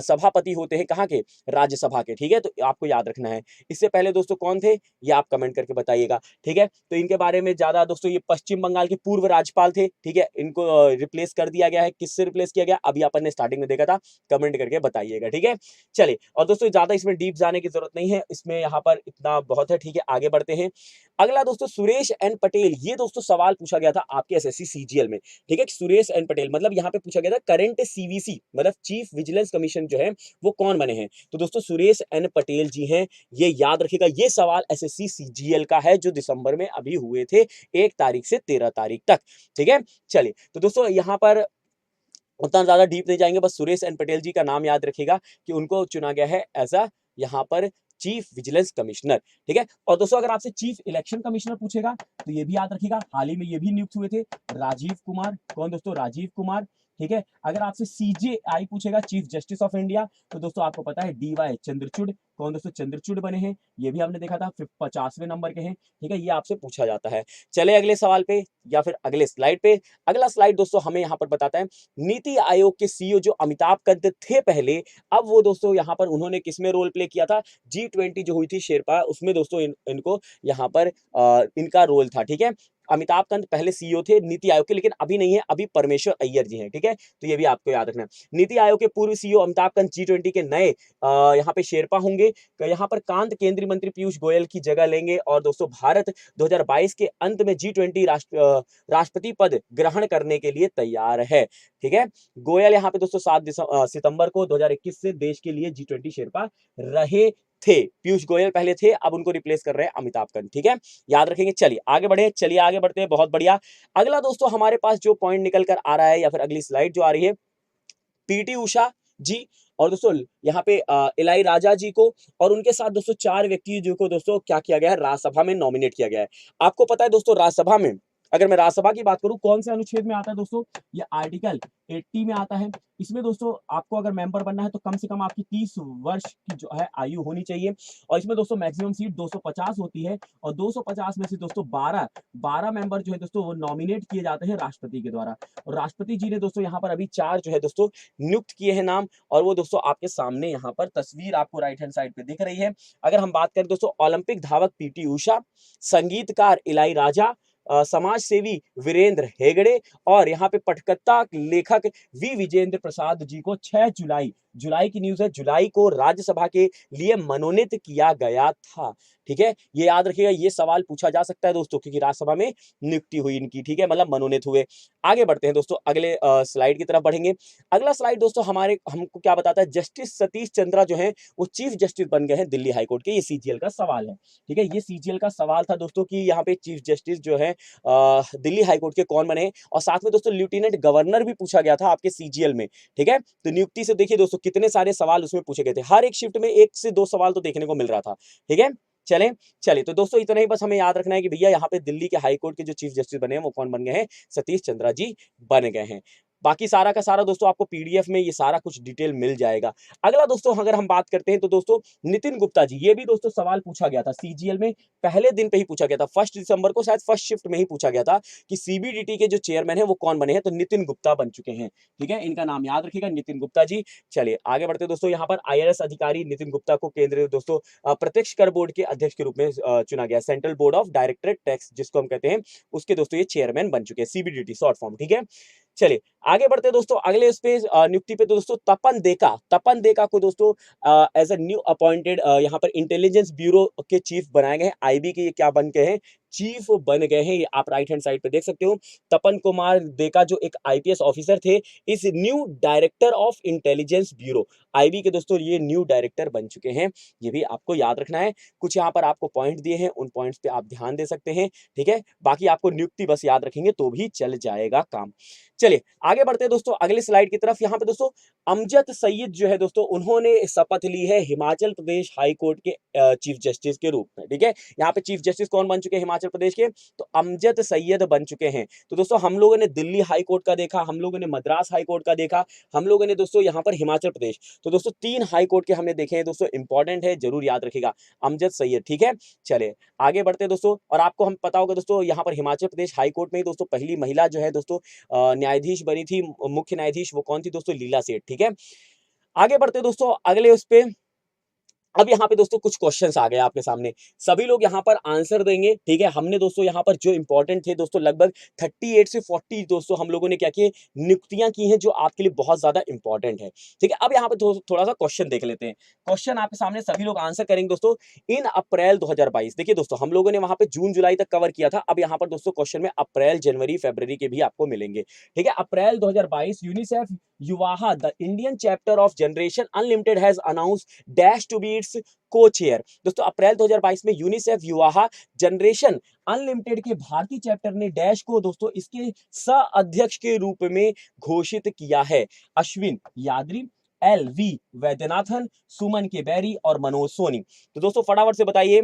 S1: सभापति होते हैं, कहाँ के, राज्यसभा के। ठीक है, तो आपको याद रखना है। इससे पहले दोस्तों कौन थे, ये आप कमेंट करके बताइएगा। ठीक है, तो इनके बारे में ज्यादा दोस्तों, ये पश्चिम बंगाल के पूर्व राज्यपाल थे। ठीक है, इनको रिप्लेस कर दिया गया है, किससे रिप्लेस किया गया, अभी अपन ने स्टार्टिंग में देखा था, कमेंट करके बताइएगा। ठीक है, चलिए, और दोस्तों ज्यादा इसमें डीप जाने की जरूरत नहीं है, इसमें यहाँ पर इतना बहुत है, ठीक है। आगे बढ़ते हैं। अगला दोस्तों सुरेश एन पटेल, ये दोस्तों सवाल पूछा गया था आपके एसएससी सीजीएल में, ठीक है। सुरेश एन पटेल मतलब यहाँ पे पूछा गया था करंट सीवीसी मतलब चीफ विजिलेंस कमीशन जो है वो कौन बने हैं, तो दोस्तों सुरेश एन पटेल जी हैं। ये याद रखिएगा, ये सवाल एसएससी सीजीएल का है जो दिसंबर में अभी हुए थे, 1 तारीख से 13 तारीख तक, ठीक है। चलिए तो दोस्तों यहाँ पर उतना ज्यादा डीप नहीं जाएंगे, बस सुरेश एन पटेल जी का नाम याद रखिएगा कि उनको चुना गया है एज अ यहाँ पर चीफ विजिलेंस कमिश्नर, ठीक है। और दोस्तों अगर आपसे चीफ इलेक्शन कमिश्नर पूछेगा तो ये भी याद रखिएगा, हाल ही में ये भी नियुक्त हुए थे, राजीव कुमार। कौन दोस्तों? राजीव कुमार, ठीक है। अगर आपसे सीजेआई पूछेगा, चीफ जस्टिस ऑफ इंडिया, तो दोस्तों आपको पता है डीवाई चंद्रचूड़। कौन दोस्तों? चंद्रचूड़ बने हैं, ये भी हमने देखा था, 50वें नंबर के हैं, ठीक है। ये आपसे पूछा जाता है। चले अगले सवाल पे या फिर अगले स्लाइड पे। अगला स्लाइड दोस्तों हमें यहाँ पर बताता है नीति आयोग के सीईओ जो अमिताभ कांत थे पहले, अब वो दोस्तों यहाँ पर उन्होंने किसमें रोल प्ले किया था? G20 जो हुई थी शेरपा, उसमें दोस्तों इनको यहाँ पर इनका रोल था, ठीक है। अमिताभ कांत पहले सीईओ थे नीति आयोग के, लेकिन अभी नहीं है, अभी परमेश्वर अय्यर जी हैं, ठीक है। तो ये भी आपको याद रखना है। नीति आयोग के पूर्व सीईओ अमिताभ कांत G20 के नए यहाँ पे शेरपा होंगे। यहाँ पर कांत केंद्रीय मंत्री पीयूष गोयल की जगह लेंगे और दोस्तों भारत 2022 के अंत में G20 राष्ट्रपति पद ग्रहण करने के लिए तैयार है, ठीक है। गोयल यहाँ पे दोस्तों 7 सितंबर को 2021 से देश के लिए G20 शेरपा रहे थे। पीयूष गोयल पहले थे, अब उनको रिप्लेस कर रहे हैं अमिताभ कांत, ठीक है। याद रखेंगे। चलिए आगे बढ़े, चलिए आगे बढ़ते हैं, बहुत बढ़िया। अगला दोस्तों हमारे पास जो पॉइंट निकल कर आ रहा है या फिर अगली स्लाइड जो आ रही है, पीटी उषा जी और दोस्तों यहाँ पे इलाई राजा जी को और उनके साथ दोस्तों 4 व्यक्ति जो को दोस्तों क्या किया गया है, राज्यसभा में नॉमिनेट किया गया है। आपको पता है दोस्तों राज्यसभा में, अगर मैं राज्यसभा की बात करूं, कौन से अनुच्छेद में आता है दोस्तों? ये आर्टिकल 80 में आता है। इसमें दोस्तों आपको अगर मेंबर बनना है तो कम से कम आपकी 30 वर्ष की जो है आयु होनी चाहिए और इसमें दोस्तों मैक्सिमम सीट 250 होती है और 250 में से दोस्तों 12 मेंबर जो है दोस्तों वो नॉमिनेट किए जाते हैं राष्ट्रपति के द्वारा। और राष्ट्रपति जी ने दोस्तों यहाँ पर अभी 4 जो है दोस्तों नियुक्त किए हैं नाम, और वो दोस्तों आपके सामने यहाँ पर तस्वीर आपको राइट हैंड साइड पे दिख रही है। अगर हम बात करें दोस्तों ओलंपिक धावक पीटी उषा, संगीतकार इलाई राजा, समाज सेवी वीरेंद्र हेगड़े और यहाँ पे पटकथा लेखक वी विजेंद्र प्रसाद जी को 6 जुलाई की न्यूज है, जुलाई को राज्यसभा के लिए मनोनीत किया गया था, ठीक है। ये याद रखिएगा, ये सवाल पूछा जा सकता है दोस्तों क्योंकि राज्यसभा में नियुक्ति हुई इनकी, ठीक है, मतलब मनोनीत हुए। आगे बढ़ते हैं दोस्तों, अगले स्लाइड की तरफ बढ़ेंगे। अगला स्लाइड दोस्तों हमको क्या बताता है, जस्टिस सतीश चंद्रा जो है वो चीफ जस्टिस बन गए हैं दिल्ली हाईकोर्ट के। ये सीजीएल का सवाल है, ठीक है। ये सीजीएल का सवाल था दोस्तों कि यहाँ पे चीफ जस्टिस जो है दिल्ली हाईकोर्ट के कौन बने, और साथ में दोस्तों लेफ्टिनेंट गवर्नर भी पूछा गया था आपके सीजीएल में, ठीक है। तो नियुक्ति से देखिए दोस्तों कितने सारे सवाल उसमें पूछे गए थे, हर एक शिफ्ट में 1 से 2 सवाल तो देखने को मिल रहा था, ठीक है। चले तो दोस्तों इतना ही बस हमें याद रखना है कि भैया यहाँ पे दिल्ली के हाई कोर्ट के जो चीफ जस्टिस बने हैं वो कौन बन गए हैं, सतीश चंद्रा जी बन गए हैं। बाकी सारा का सारा दोस्तों आपको पीडीएफ में ये सारा कुछ डिटेल मिल जाएगा। अगला दोस्तों अगर हम बात करते हैं तो दोस्तों नितिन गुप्ता जी, ये भी दोस्तों सवाल पूछा गया था सीजीएल में, पहले दिन पे ही पूछा गया था, 1 दिसंबर को शायद फर्स्ट शिफ्ट में ही पूछा गया था कि सीबीडीटी के जो चेयरमैन है वो कौन बने हैं, तो नितिन गुप्ता बन चुके हैं, ठीक है। इनका नाम याद रखिएगा, नितिन गुप्ता जी। चलिए आगे बढ़ते दोस्तों, यहाँ पर आईआरएस अधिकारी नितिन गुप्ता को केंद्रीय दोस्तों प्रत्यक्ष कर बोर्ड के अध्यक्ष के रूप में चुना गया, central board of directorate tax जिसको हम कहते हैं, उसके दोस्तों ये चेयरमैन बन चुके हैं, सीबीडीटी शॉर्ट फॉर्म, ठीक है। चलिए आगे बढ़ते दोस्तों, अगले इस पे नियुक्ति पे तो दोस्तों तपन देका को दोस्तों एज अ न्यू अपॉइंटेड यहाँ पर इंटेलिजेंस ब्यूरो के चीफ बनाए गए हैं, आईबी के ये क्या बन गए हैं, चीफ बन गए हैं। ये आप राइट हैंड साइड पे देख सकते हो, तपन कुमार देका जो एक आईपीएस ऑफिसर थे, इस new director of intelligence bureau, IB के दोस्तों ये न्यू डायरेक्टर बन चुके हैं। ये भी आपको याद रखना है, कुछ यहाँ पर आपको पॉइंट दिए हैं, उन पॉइंट्स पे आप ध्यान दे सकते हैं, ठीक है। बाकी आपको नियुक्ति बस याद रखेंगे तो भी चल जाएगा काम। चलिए आगे बढ़ते हैं दोस्तों अगले स्लाइड की तरफ। यहाँ पे दोस्तों अमजद सईद जो है दोस्तों उन्होंने शपथ ली है हिमाचल प्रदेश हाई कोर्ट के चीफ जस्टिस के रूप में, ठीक है। यहाँ पे चीफ जस्टिस कौन बन चुके हैं हिमाचल प्रदेश के, तो अमजद सैयद बन चुके हैं। तो दोस्तों हम लोगों ने दिल्ली हाई कोर्ट का देखा, हम लोगों ने मद्रास हाई कोर्ट का देखा, हम लोगों ने दोस्तों यहाँ पर हिमाचल प्रदेश, तो दोस्तों 3 हाई कोर्ट के हमने देखे हैं दोस्तों, इंपॉर्टेंट है, जरूर याद रखिएगा, अमजद सैयद, ठीक है। चले आगे बढ़ते हैं दोस्तों, और आपको हम पता होगा दोस्तों यहाँ पर हिमाचल प्रदेश हाई कोर्ट में ही दोस्तों पहली महिला जो है दोस्तों न्यायाधीश बनी थी, मुख्य न्यायाधीश, वो कौन थी दोस्तों, लीला सेठ, ठीक है। आगे बढ़ते दोस्तों अगले उस पे अब यहाँ पे दोस्तों कुछ क्वेश्चंस आ गए आपके सामने, सभी लोग यहाँ पर आंसर देंगे, ठीक है। हमने दोस्तों यहाँ पर जो इंपॉर्टेंट थे दोस्तों लगभग 38 से 40 दोस्तों हम लोगों ने क्या किए, नियुक्तियां की हैं जो आपके लिए बहुत ज्यादा इंपॉर्टेंट है, ठीक है। अब यहाँ पे थोड़ा सा क्वेश्चन देख लेते हैं। क्वेश्चन आपके सामने, सभी लोग आंसर करेंगे दोस्तों। इन अप्रैल 2022, देखिए दोस्तों हम लोगों ने वहां पे जून जुलाई तक कवर किया था, अब यहाँ पर दोस्तों क्वेश्चन में अप्रैल जनवरी फरवरी के भी आपको मिलेंगे, ठीक है। April 2022, UNICEF YuWaah the Indian chapter of generation unlimited has announced dash to be its co-chair. दोस्तों अप्रैल 2022 में यूनिसेफ युवाहा जनरेशन अनलिमिटेड के भारतीय चैप्टर ने डैश को दोस्तों इसके सह अध्यक्ष के रूप में घोषित किया है। अश्विन यादरी, एल वी वैद्यनाथन, सुमन के बैरी और मनोज सोनी। तो दोस्तों फटाफट से बताइए।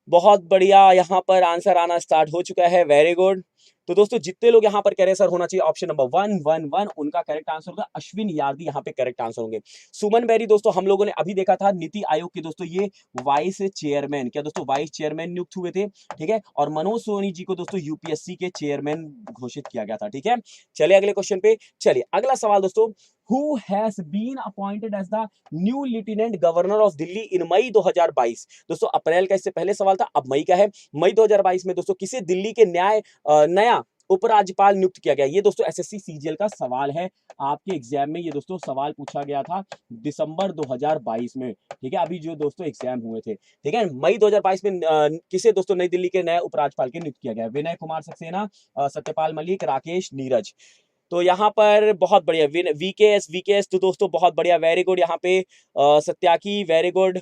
S1: बहुत बढ़िया, यहाँ पर आंसर आना स्टार्ट हो चुका है, वेरी गुड। तो दोस्तों जितने लोग यहाँ पर कह रहे हैं सर होना चाहिए ऑप्शन नंबर 111, उनका करेक्ट आंसर होगा अश्विन यादवी, यहाँ पे करेक्ट आंसर होंगे। सुमन बेरी दोस्तों हम लोगों ने अभी देखा था नीति आयोग के दोस्तों ये वाइस चेयरमैन, क्या दोस्तों वाइस चेयरमैन नियुक्त हुए थे, ठीक है। और मनोज सोनी जी को दोस्तों यूपीएससी के चेयरमैन घोषित किया गया था, ठीक है। चलिए अगले क्वेश्चन पे चलिए। अगला सवाल दोस्तों, who has been appointed as the new lieutenant governor of Delhi in मई 2022। दोस्तों अप्रैल का इससे पहले सवाल था, अब मई का है। मई 2022 में दोस्तों किसे दिल्ली के नया उपराज्यपाल नियुक्त किया गया। ये दोस्तों एसएससी सीजीएल का सवाल है, आपके एग्जाम में ये दोस्तों सवाल पूछा गया था दिसंबर 2022 में, ठीक है। अभी जो दोस्तों एग्जाम हुए थे, ठीक है। मई 2022 में किसे दोस्तों नई दिल्ली के नए उपराज्यपाल के नियुक्त किया गया। विनय कुमार सक्सेना, सत्यपाल मलिक, राकेश नीरज। तो यहाँ पर बहुत बढ़िया वीकेएस तो दोस्तों बहुत बढ़िया, वेरी गुड। यहाँ पे सत्याकी, वेरी गुड,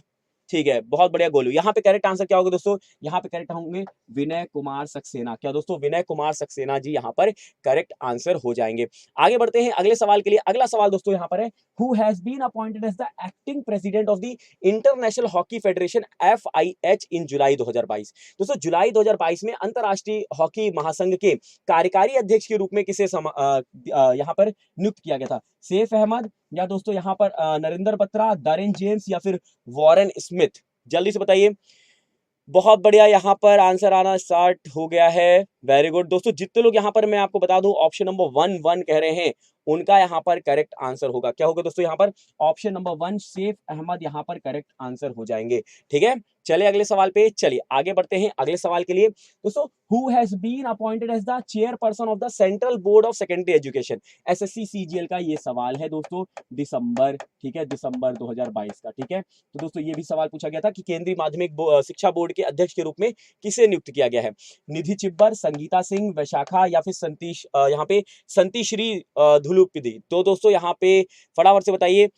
S1: ठीक है, बहुत बढ़िया गोलू। यहाँ पे करेक्ट आंसर क्या होगा दोस्तों, यहाँ पे करेक्ट होंगे विनय कुमार सक्सेना। क्या दोस्तों, विनय कुमार सक्सेना जी यहाँ पर करेक्ट आंसर हो जाएंगे। आगे बढ़ते हैं अगले सवाल के लिए। अगला सवाल दोस्तों यहाँ पर है, who has been appointed as the acting president of the international hockey federation FIH in July 2022। दोस्तों जुलाई 2022 में अंतरराष्ट्रीय हॉकी महासंघ के कार्यकारी अध्यक्ष के रूप में किसे यहाँ पर नियुक्त किया गया था। सैफ अहमद, या दोस्तों यहाँ पर नरेंद्र बत्रा, दारेन जेम्स, या फिर वॉरेन स्मिथ। जल्दी से बताइए। बहुत बढ़िया, यहाँ पर आंसर आना स्टार्ट हो गया है, वेरी गुड। दोस्तों जितने लोग यहाँ पर मैं आपको बता दूं ऑप्शन नंबर 1 कह रहे हैं, उनका यहाँ पर करेक्ट आंसर होगा। क्या होगा दोस्तों, यहाँ पर ऑप्शन नंबर 1 सैफ अहमद यहाँ पर करेक्ट आंसर हो जाएंगे, ठीक है। चलिए अगले सवाल पे चलिए आगे बढ़ते हैं अगले सवाल के लिए। दोस्तों who has been appointed as the chairperson of the central board of secondary education. SSC CGL का ये सवाल है दोस्तों, दिसंबर, ठीक है, दिसंबर 2022 का, ठीक है। तो दोस्तों ये भी सवाल पूछा गया था कि केंद्रीय माध्यमिक शिक्षा बोर्ड के अध्यक्ष के रूप में किसे नियुक्त किया गया है। निधि चिब्बर, संगीता सिंह, वैशाखा, या फिर संतीश यहाँ पे संतीश्री धुलुपिदी। तो दोस्तों यहाँ पे फटाफट से बताइए।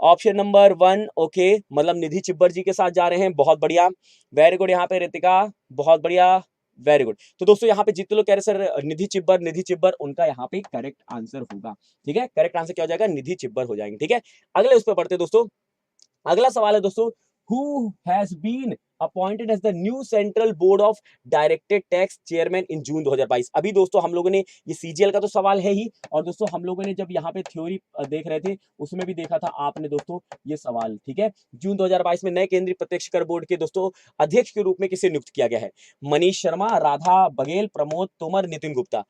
S1: ऑप्शन नंबर 1 ओके, मतलब निधि चिब्बर जी के साथ जा रहे हैं, बहुत बढ़िया, वेरी गुड। यहाँ पे रितिका, बहुत बढ़िया, वेरी गुड। तो दोस्तों यहाँ पे जितने लोग कह रहे सर निधि चिब्बर, उनका यहाँ पे करेक्ट आंसर होगा, ठीक है। करेक्ट आंसर क्या हो जाएगा, निधि चिब्बर हो जाएंगे, ठीक है। अगले उस पर पढ़ते दोस्तों। अगला सवाल है दोस्तों, who has been appointed as the new central board of directed tax chairman in जून 2022। अभी दोस्तों हम लोगों ने ये सीजीएल का तो सवाल है ही, और दोस्तों हम लोगों ने जब यहाँ पे थ्योरी देख रहे थे उसमें भी देखा था आपने दोस्तों ये सवाल, ठीक है। जून 2022 में नए केंद्रीय प्रत्यक्ष कर बोर्ड के दोस्तों अध्यक्ष के रूप में किसे नियुक्त किया गया है। मनीष शर्मा, राधा बघेल, प्रमोद तोमर, नितिन गुप्ता।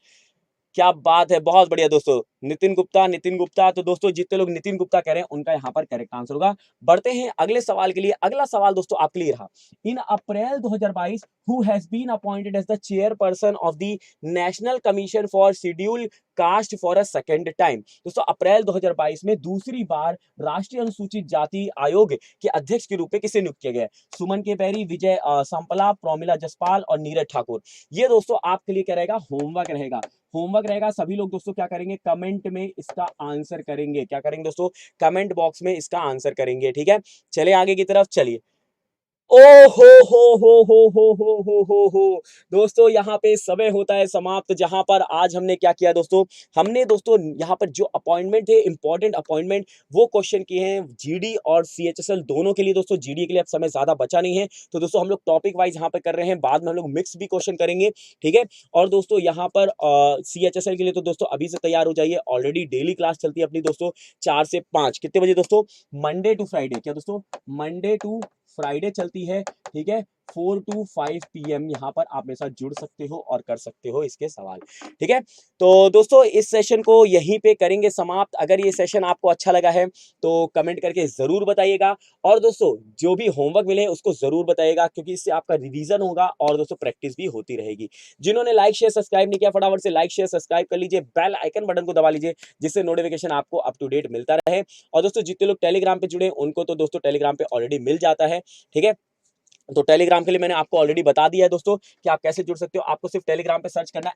S1: क्या बात है, बहुत बढ़िया दोस्तों, नितिन गुप्ता, नितिन गुप्ता। तो दोस्तों जितने लोग नितिन गुप्ता कह रहे हैं उनका यहाँ पर करेक्ट आंसर होगा। बढ़ते हैं अगले सवाल के लिए। अगला सवाल दोस्तों आपके लिए रहा, in April 2022 who has been appointed as the chairperson of the national commission for scheduled caste for a second time. दोस्तों अप्रैल 2022 में दूसरी बार राष्ट्रीय अनुसूचित जाति आयोग के अध्यक्ष के रूप में किसे नियुक्त किया गया है। सुमन के बैरी, विजय सांपला, प्रोमिला जसपाल और नीरज ठाकुर। ये दोस्तों आपके लिए क्या रहेगा, होमवर्क रहेगा, होमवर्क रहेगा। सभी लोग दोस्तों क्या करेंगे, कमेंट में इसका आंसर करेंगे। क्या करेंगे दोस्तों, कमेंट बॉक्स में इसका आंसर करेंगे, ठीक है। चलिए आगे की तरफ चलिए। ओ हो दोस्तों यहाँ पे समय होता है समाप्त, जहां पर आज हमने क्या किया दोस्तों, हमने दोस्तों यहाँ पर जो अपॉइंटमेंट है, इंपॉर्टेंट अपॉइंटमेंट, वो क्वेश्चन किए हैं जीडी और सीएचएसएल दोनों के लिए। दोस्तों जीडी के लिए अब समय ज्यादा बचा नहीं है, तो दोस्तों हम लोग टॉपिक वाइज यहाँ पे कर रहे हैं, बाद में हम लोग मिक्स भी क्वेश्चन करेंगे, ठीक है। और दोस्तों यहाँ पर सीएचएसएल के लिए तो दोस्तों अभी से तैयार हो जाइए, ऑलरेडी डेली क्लास चलती है अपनी दोस्तों 4 से 5, कितने बजे दोस्तों, मंडे टू फ्राइडे। क्या दोस्तों, मंडे टू फ्राइडे चलती है, ठीक है। 4 to 5 PM यहाँ पर आप मेरे साथ जुड़ सकते हो और कर सकते हो इसके सवाल। ठीक है, तो दोस्तों इस सेशन को यहीं पे करेंगे समाप्त। अगर ये सेशन आपको अच्छा लगा है तो कमेंट करके जरूर बताइएगा, और दोस्तों जो भी होमवर्क मिले उसको जरूर बताइएगा, क्योंकि इससे आपका रिवीजन होगा और दोस्तों प्रैक्टिस भी होती रहेगी। जिन्होंने लाइक शेयर सब्सक्राइब नहीं किया, फटाफट से लाइक शेयर सब्सक्राइब कर लीजिए, बेल आइकन बटन को दबा लीजिए, जिससे नोटिफिकेशन आपको अप टू डेट मिलता रहे। और दोस्तों जितने लोग टेलीग्राम पे जुड़े उनको तो दोस्तों टेलीग्राम पे ऑलरेडी मिल जाता है। ठीक है, तो टेलीग्राम के लिए मैंने आपको ऑलरेडी बता दिया है दोस्तों कि आप कैसे जुड़ सकते हो। आपको सिर्फ टेलीग्राम पे सर्च करना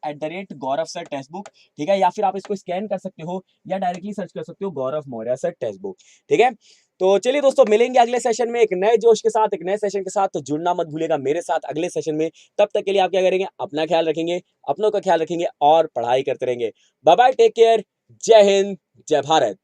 S1: @गौरव सर टेक्स्ट बुक। ठीक है, या फिर आप इसको स्कैन कर सकते हो या डायरेक्टली सर्च कर सकते हो गौरव मौर्य सर टेक्स्ट बुक। ठीक है, तो चलिए दोस्तों मिलेंगे अगले सेशन में एक नए जोश के साथ, एक नए सेशन के साथ। तो जुड़ना मत भूलिएगा मेरे साथ अगले सेशन में। तब तक के लिए आप क्या करेंगे, अपना ख्याल रखेंगे, अपनों का ख्याल रखेंगे और पढ़ाई करते रहेंगे। बाय बाय, टेक केयर, जय हिंद, जय भारत।